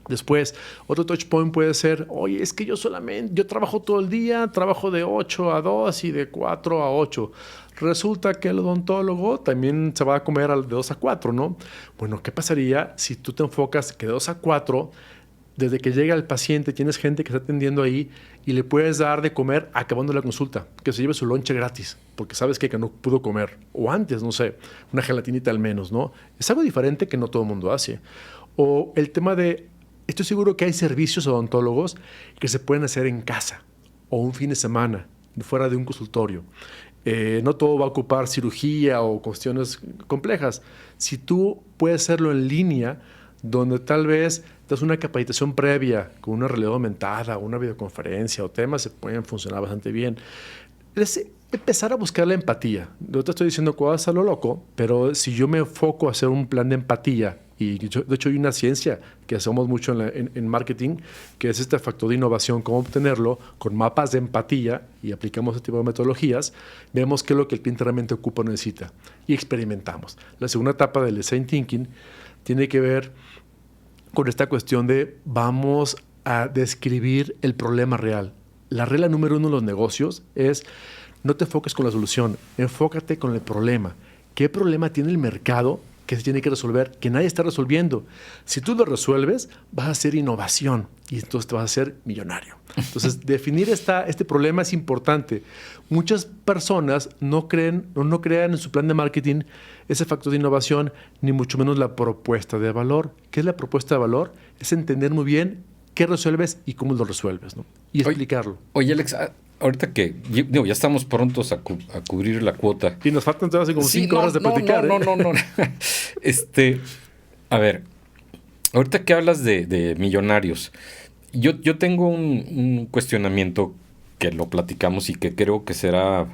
Después, otro touch point puede ser, oye, es que yo trabajo todo el día, trabajo de 8 a 2 y de 4 a 8. Resulta que el odontólogo también se va a comer de 2 a 4, ¿no? Bueno, ¿qué pasaría si tú te enfocas que de 2 a 4, desde que llega el paciente, tienes gente que está atendiendo ahí y le puedes dar de comer acabando la consulta, que se lleve su lonche gratis, porque sabes que no pudo comer, o antes, no sé, una gelatinita al menos, ¿no? Es algo diferente que no todo el mundo hace. O el tema de, estoy seguro que hay servicios odontólogos que se pueden hacer en casa o un fin de semana, fuera de un consultorio. No todo va a ocupar cirugía o cuestiones complejas. Si tú puedes hacerlo en línea, donde tal vez te das una capacitación previa con una realidad aumentada, una videoconferencia o temas, se pueden funcionar bastante bien. Es empezar a buscar la empatía. No te estoy diciendo cosas a lo loco, pero si yo me enfoco a hacer un plan de empatía Y de hecho hay una ciencia que hacemos mucho en marketing, que es este factor de innovación, cómo obtenerlo con mapas de empatía, y aplicamos ese tipo de metodologías, vemos qué es lo que el cliente realmente ocupa o necesita y experimentamos. La segunda etapa del design thinking tiene que ver con esta cuestión de vamos a describir el problema real. La regla número 1 de los negocios es no te enfoques con la solución, enfócate con el problema. ¿Qué problema tiene el mercado que se tiene que resolver, que nadie está resolviendo? Si tú lo resuelves, vas a hacer innovación y entonces te vas a hacer millonario. Entonces, definir este problema es importante. Muchas personas no crean en su plan de marketing ese factor de innovación, ni mucho menos la propuesta de valor. ¿Qué es la propuesta de valor? Es entender muy bien qué resuelves y cómo lo resuelves, ¿no? Y explicarlo. Oye, Alex, ahorita que ya estamos prontos a cubrir la cuota. Y nos faltan todavía como 5 horas de platicar. No. A ver, ahorita que hablas de millonarios, yo tengo un cuestionamiento que lo platicamos y que creo que será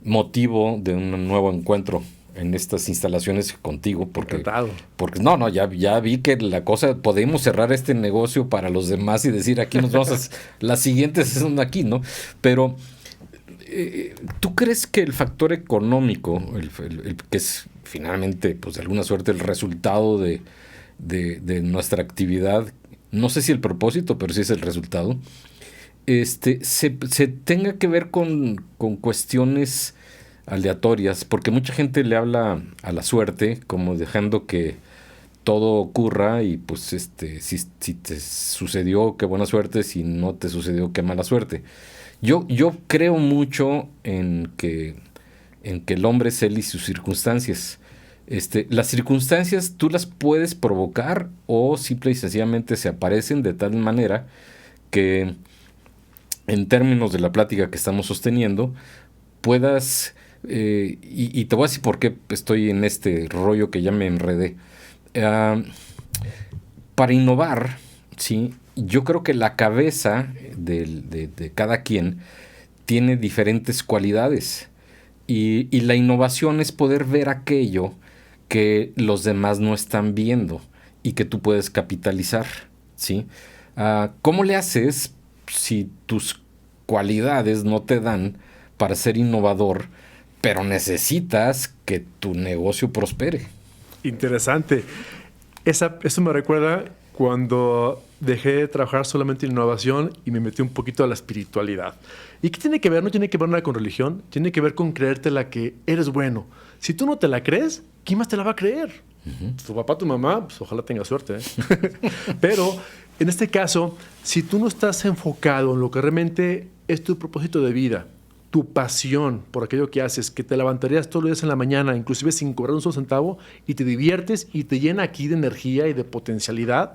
motivo de un nuevo encuentro en estas instalaciones contigo, porque ya vi que la cosa, podemos cerrar este negocio para los demás y decir aquí nos vamos las siguientes son aquí, ¿no? Pero ¿tú crees que el factor económico, el que es finalmente, pues de alguna suerte, el resultado de nuestra actividad, no sé si el propósito, pero sí es el resultado, se tenga que ver con cuestiones aleatorias? Porque mucha gente le habla a la suerte como dejando que todo ocurra y pues si te sucedió, qué buena suerte; si no te sucedió, qué mala suerte. Yo creo mucho en que el hombre es él y sus circunstancias. Las circunstancias tú las puedes provocar o simple y sencillamente se aparecen de tal manera que, en términos de la plática que estamos sosteniendo, puedas... y te voy a decir por qué estoy en este rollo que ya me enredé. Para innovar, ¿sí? Yo creo que la cabeza de cada quien tiene diferentes cualidades. Y la innovación es poder ver aquello que los demás no están viendo y que tú puedes capitalizar, ¿sí? ¿Cómo le haces si tus cualidades no te dan para ser innovador, pero necesitas que tu negocio prospere? Interesante. Eso me recuerda cuando dejé de trabajar solamente en innovación y me metí un poquito a la espiritualidad. ¿Y qué tiene que ver? No tiene que ver nada con religión, tiene que ver con creértela que eres bueno. Si tú no te la crees, ¿quién más te la va a creer? Uh-huh. Tu papá, tu mamá, pues ojalá tenga suerte, ¿eh? Pero en este caso, si tú no estás enfocado en lo que realmente es tu propósito de vida, tu pasión por aquello que haces, que te levantarías todos los días en la mañana, inclusive sin cobrar un solo centavo, y te diviertes y te llena aquí de energía y de potencialidad,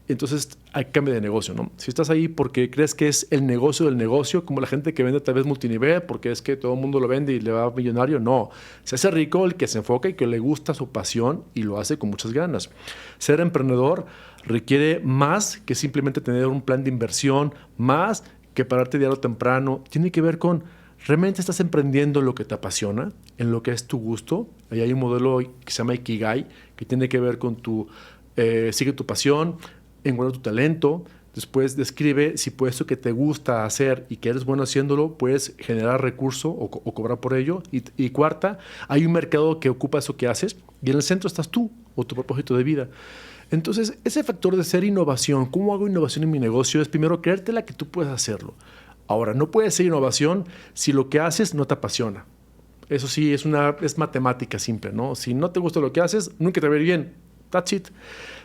entonces hay cambio de negocio, ¿no? Si estás ahí porque crees que es el negocio del negocio, como la gente que vende tal vez multinivel, porque es que todo el mundo lo vende y le va millonario, no. Se hace rico el que se enfoca y que le gusta su pasión y lo hace con muchas ganas. Ser emprendedor requiere más que simplemente tener un plan de inversión, más que pararte diario temprano. Tiene que ver con, ¿realmente estás emprendiendo lo que te apasiona, en lo que es tu gusto? Ahí hay un modelo que se llama Ikigai, que tiene que ver con sigue tu pasión, encuentra tu talento, después describe si por eso que te gusta hacer y que eres bueno haciéndolo, puedes generar recurso o cobrar por ello. Y cuarta, hay un mercado que ocupa eso que haces y en el centro estás tú o tu propósito de vida. Entonces, ese factor de ser innovación, ¿cómo hago innovación en mi negocio? Es primero creértela que tú puedes hacerlo. Ahora, no puedes ser innovación si lo que haces no te apasiona. Eso sí, es matemática simple, ¿no? Si no te gusta lo que haces, nunca te va a ir bien. That's it.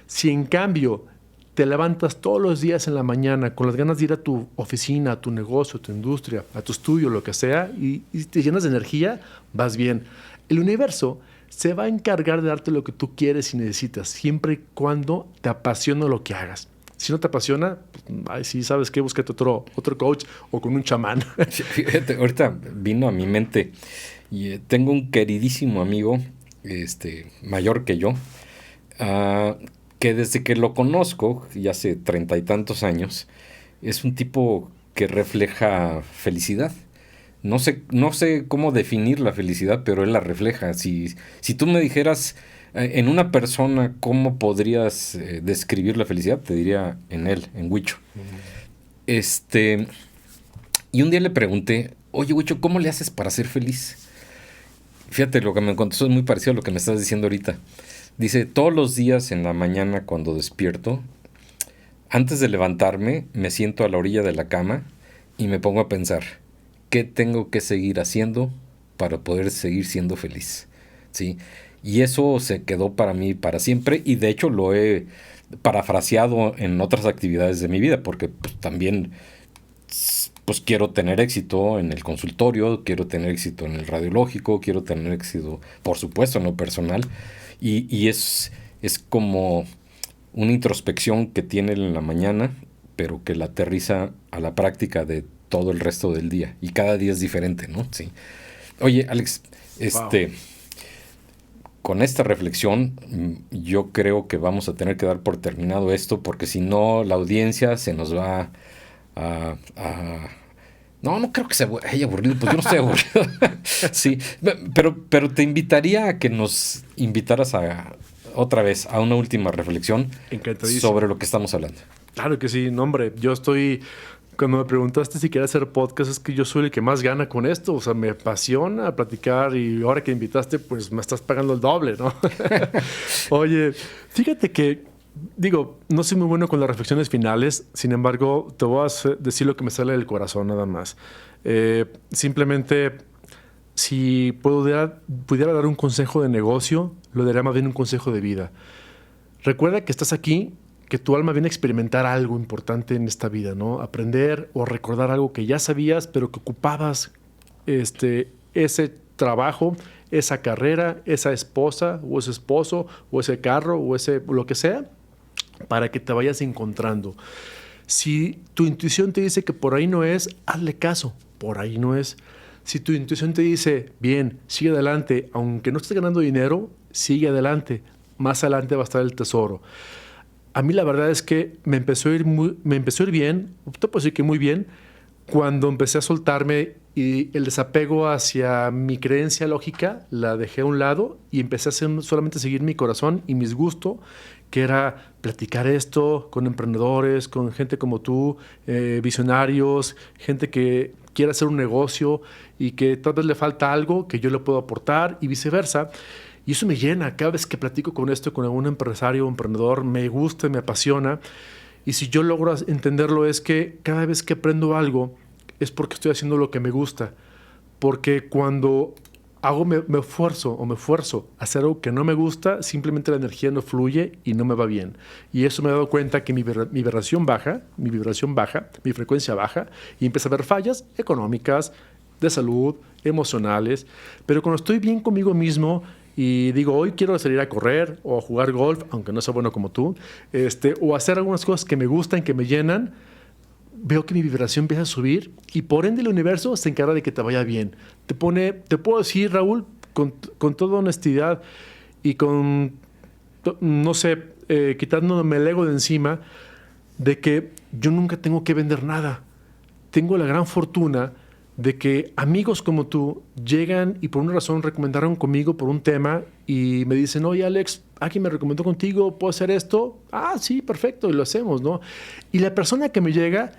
Si en cambio te levantas todos los días en la mañana con las ganas de ir a tu oficina, a tu negocio, a tu industria, a tu estudio, lo que sea, y te llenas de energía, vas bien. El universo se va a encargar de darte lo que tú quieres y necesitas, siempre y cuando te apasione lo que hagas. Si no te apasiona, pues, sí, ¿sabes qué? Búscate otro coach o con un chamán. Sí, fíjate, ahorita vino a mi mente, y tengo un queridísimo amigo, mayor que yo, que desde que lo conozco, ya hace 30 y tantos años, es un tipo que refleja felicidad. no sé cómo definir la felicidad, pero él la refleja. Si tú me dijeras en una persona cómo podrías describir la felicidad, te diría en él, en Huicho. Y un día le pregunté, oye, Huicho, ¿cómo le haces para ser feliz? Fíjate, lo que me contestó es muy parecido a lo que me estás diciendo ahorita. Dice, todos los días en la mañana cuando despierto, antes de levantarme, me siento a la orilla de la cama y me pongo a pensar, ¿qué tengo que seguir haciendo para poder seguir siendo feliz? ¿Sí? Y eso se quedó para mí para siempre, y de hecho lo he parafraseado en otras actividades de mi vida, porque pues, también pues quiero tener éxito en el consultorio, quiero tener éxito en el radiológico, quiero tener éxito, por supuesto, en lo personal, y es como una introspección que tiene en la mañana, pero que la aterriza a la práctica de todo el resto del día, y cada día es diferente, ¿no? Sí. Oye, Alex, Wow. con esta reflexión, yo creo que vamos a tener que dar por terminado esto, porque si no, la audiencia se nos va no creo que se haya aburrido, pues yo no estoy aburrido. Sí, pero te invitaría a que nos invitaras otra vez a una última reflexión Encantadísimo. sobre lo que estamos hablando. Claro que sí, no, hombre, cuando me preguntaste si quería hacer podcast, es que yo soy el que más gana con esto, o sea, me apasiona platicar, y ahora que invitaste, pues me estás pagando el doble, ¿no? Oye, fíjate que, digo, no soy muy bueno con las reflexiones finales, sin embargo, te voy a decir lo que me sale del corazón nada más. Simplemente, si pudiera dar un consejo de negocio, lo daría más bien un consejo de vida. Recuerda que estás aquí, que tu alma viene a experimentar algo importante en esta vida, ¿no? Aprender o recordar algo que ya sabías, pero que ocupabas ese trabajo, esa carrera, esa esposa o ese esposo o ese carro o lo que sea, para que te vayas encontrando. Si tu intuición te dice que por ahí no es, hazle caso, por ahí no es. Si tu intuición te dice, bien, sigue adelante, aunque no estés ganando dinero, sigue adelante, más adelante va a estar el tesoro. A mí la verdad es que me empezó a ir bien, te puedo decir que muy bien, cuando empecé a soltarme y el desapego hacia mi creencia lógica la dejé a un lado y empecé a solamente seguir mi corazón y mis gustos, que era platicar esto con emprendedores, con gente como tú, visionarios, gente que quiere hacer un negocio y que tal vez le falta algo que yo le puedo aportar y viceversa. Y eso me llena. Cada vez que platico con esto con algún empresario o emprendedor, me gusta, me apasiona. Y si yo logro entenderlo, es que cada vez que aprendo algo es porque estoy haciendo lo que me gusta. Porque cuando me esfuerzo a hacer algo que no me gusta, simplemente la energía no fluye y no me va bien. Y eso me he dado cuenta que mi vibración baja, mi frecuencia baja, y empiezo a ver fallas económicas, de salud, emocionales. Pero cuando estoy bien conmigo mismo y digo, hoy quiero salir a correr o a jugar golf, aunque no sea bueno como tú, o hacer algunas cosas que me gustan, que me llenan, veo que mi vibración empieza a subir y por ende el universo se encarga de que te vaya bien. Te puedo decir, Raúl, con toda honestidad y no sé, quitándome el ego de encima, de que yo nunca tengo que vender nada. Tengo la gran fortuna de que amigos como tú llegan y por una razón recomendaron conmigo por un tema y me dicen, oye, Alex, alguien me recomendó contigo, ¿puedo hacer esto? Ah, sí, perfecto, y lo hacemos, ¿no? Y la persona que me llega,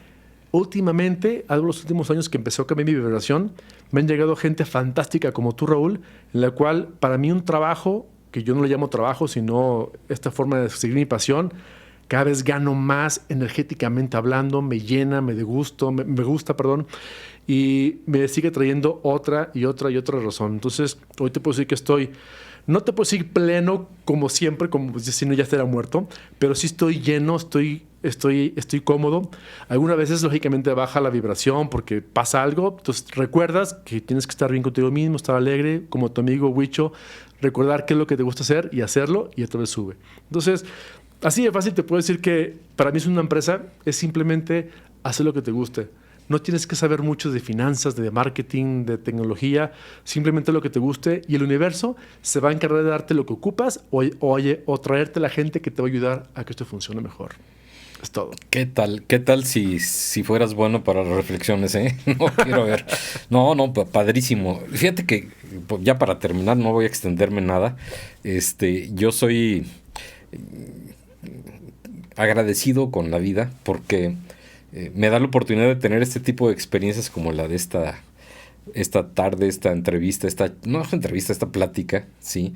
últimamente, a los últimos años que empezó a cambiar mi vibración, me han llegado gente fantástica como tú, Raúl, en la cual para mí un trabajo, que yo no le llamo trabajo, sino esta forma de seguir mi pasión, cada vez gano más energéticamente hablando, me llena, me gusta, y me sigue trayendo otra y otra razón. Entonces, hoy te puedo decir que no te puedo decir pleno como siempre, como si no ya estaría muerto, pero sí estoy lleno, estoy cómodo. Algunas veces, lógicamente, baja la vibración porque pasa algo. Entonces, recuerdas que tienes que estar bien contigo mismo, estar alegre, como tu amigo Huicho, recordar qué es lo que te gusta hacer y hacerlo, y otra vez sube. Entonces, así de fácil te puedo decir que para mí es una empresa, es simplemente hacer lo que te guste. No tienes que saber mucho de finanzas, de marketing, de tecnología, simplemente lo que te guste y el universo se va a encargar de darte lo que ocupas o traerte la gente que te va a ayudar a que esto funcione mejor. Es todo. ¿Qué tal si fueras bueno para las reflexiones, eh? No quiero ver. No, padrísimo. Fíjate que ya para terminar, no voy a extenderme nada. Yo soy agradecido con la vida porque me da la oportunidad de tener este tipo de experiencias como la de esta tarde, esta entrevista, esta plática, ¿sí?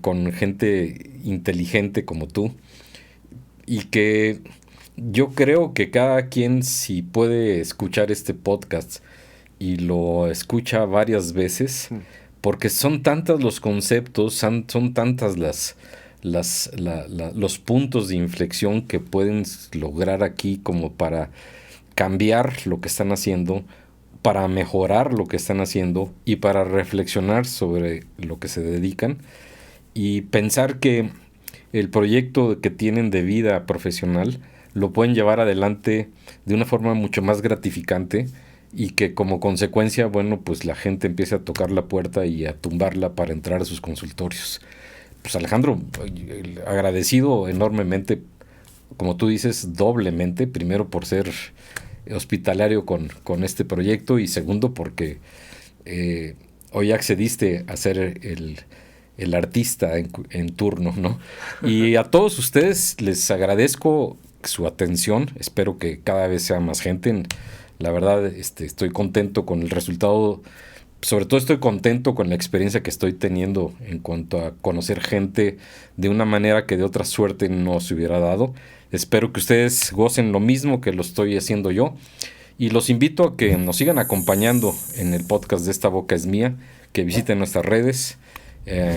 Con gente inteligente como tú. Y que yo creo que cada quien, si puede escuchar este podcast y lo escucha varias veces, porque son tantos los conceptos, son tantas los puntos de inflexión que pueden lograr aquí como para cambiar lo que están haciendo, para mejorar lo que están haciendo y para reflexionar sobre lo que se dedican y pensar que el proyecto que tienen de vida profesional lo pueden llevar adelante de una forma mucho más gratificante y que como consecuencia, bueno, pues la gente empiece a tocar la puerta y a tumbarla para entrar a sus consultorios. Pues Alejandro, agradecido enormemente, como tú dices, doblemente, primero por ser hospitalario con este proyecto y segundo porque hoy accediste a ser el artista en turno, ¿no? Y a todos ustedes les agradezco su atención. Espero que cada vez sea más gente. La verdad, estoy contento con el resultado. Sobre todo estoy contento con la experiencia que estoy teniendo en cuanto a conocer gente de una manera que de otra suerte no se hubiera dado. Espero que ustedes gocen lo mismo que lo estoy haciendo yo. Y los invito a que nos sigan acompañando en el podcast de Esta Boca es Mía, que visiten nuestras redes.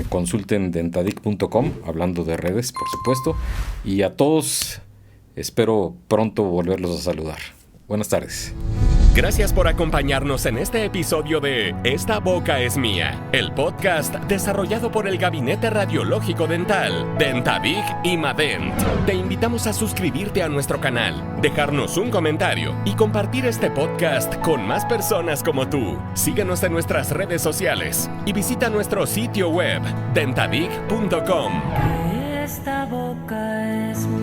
Consulten dentadic.com, hablando de redes, por supuesto. Y a todos espero pronto volverlos a saludar. Buenas tardes. Gracias por acompañarnos en este episodio de Esta Boca es Mía, el podcast desarrollado por el Gabinete Radiológico Dental, Dentadig y Madent. Te invitamos a suscribirte a nuestro canal, dejarnos un comentario y compartir este podcast con más personas como tú. Síguenos en nuestras redes sociales y visita nuestro sitio web dentadig.com. Esta boca es mía.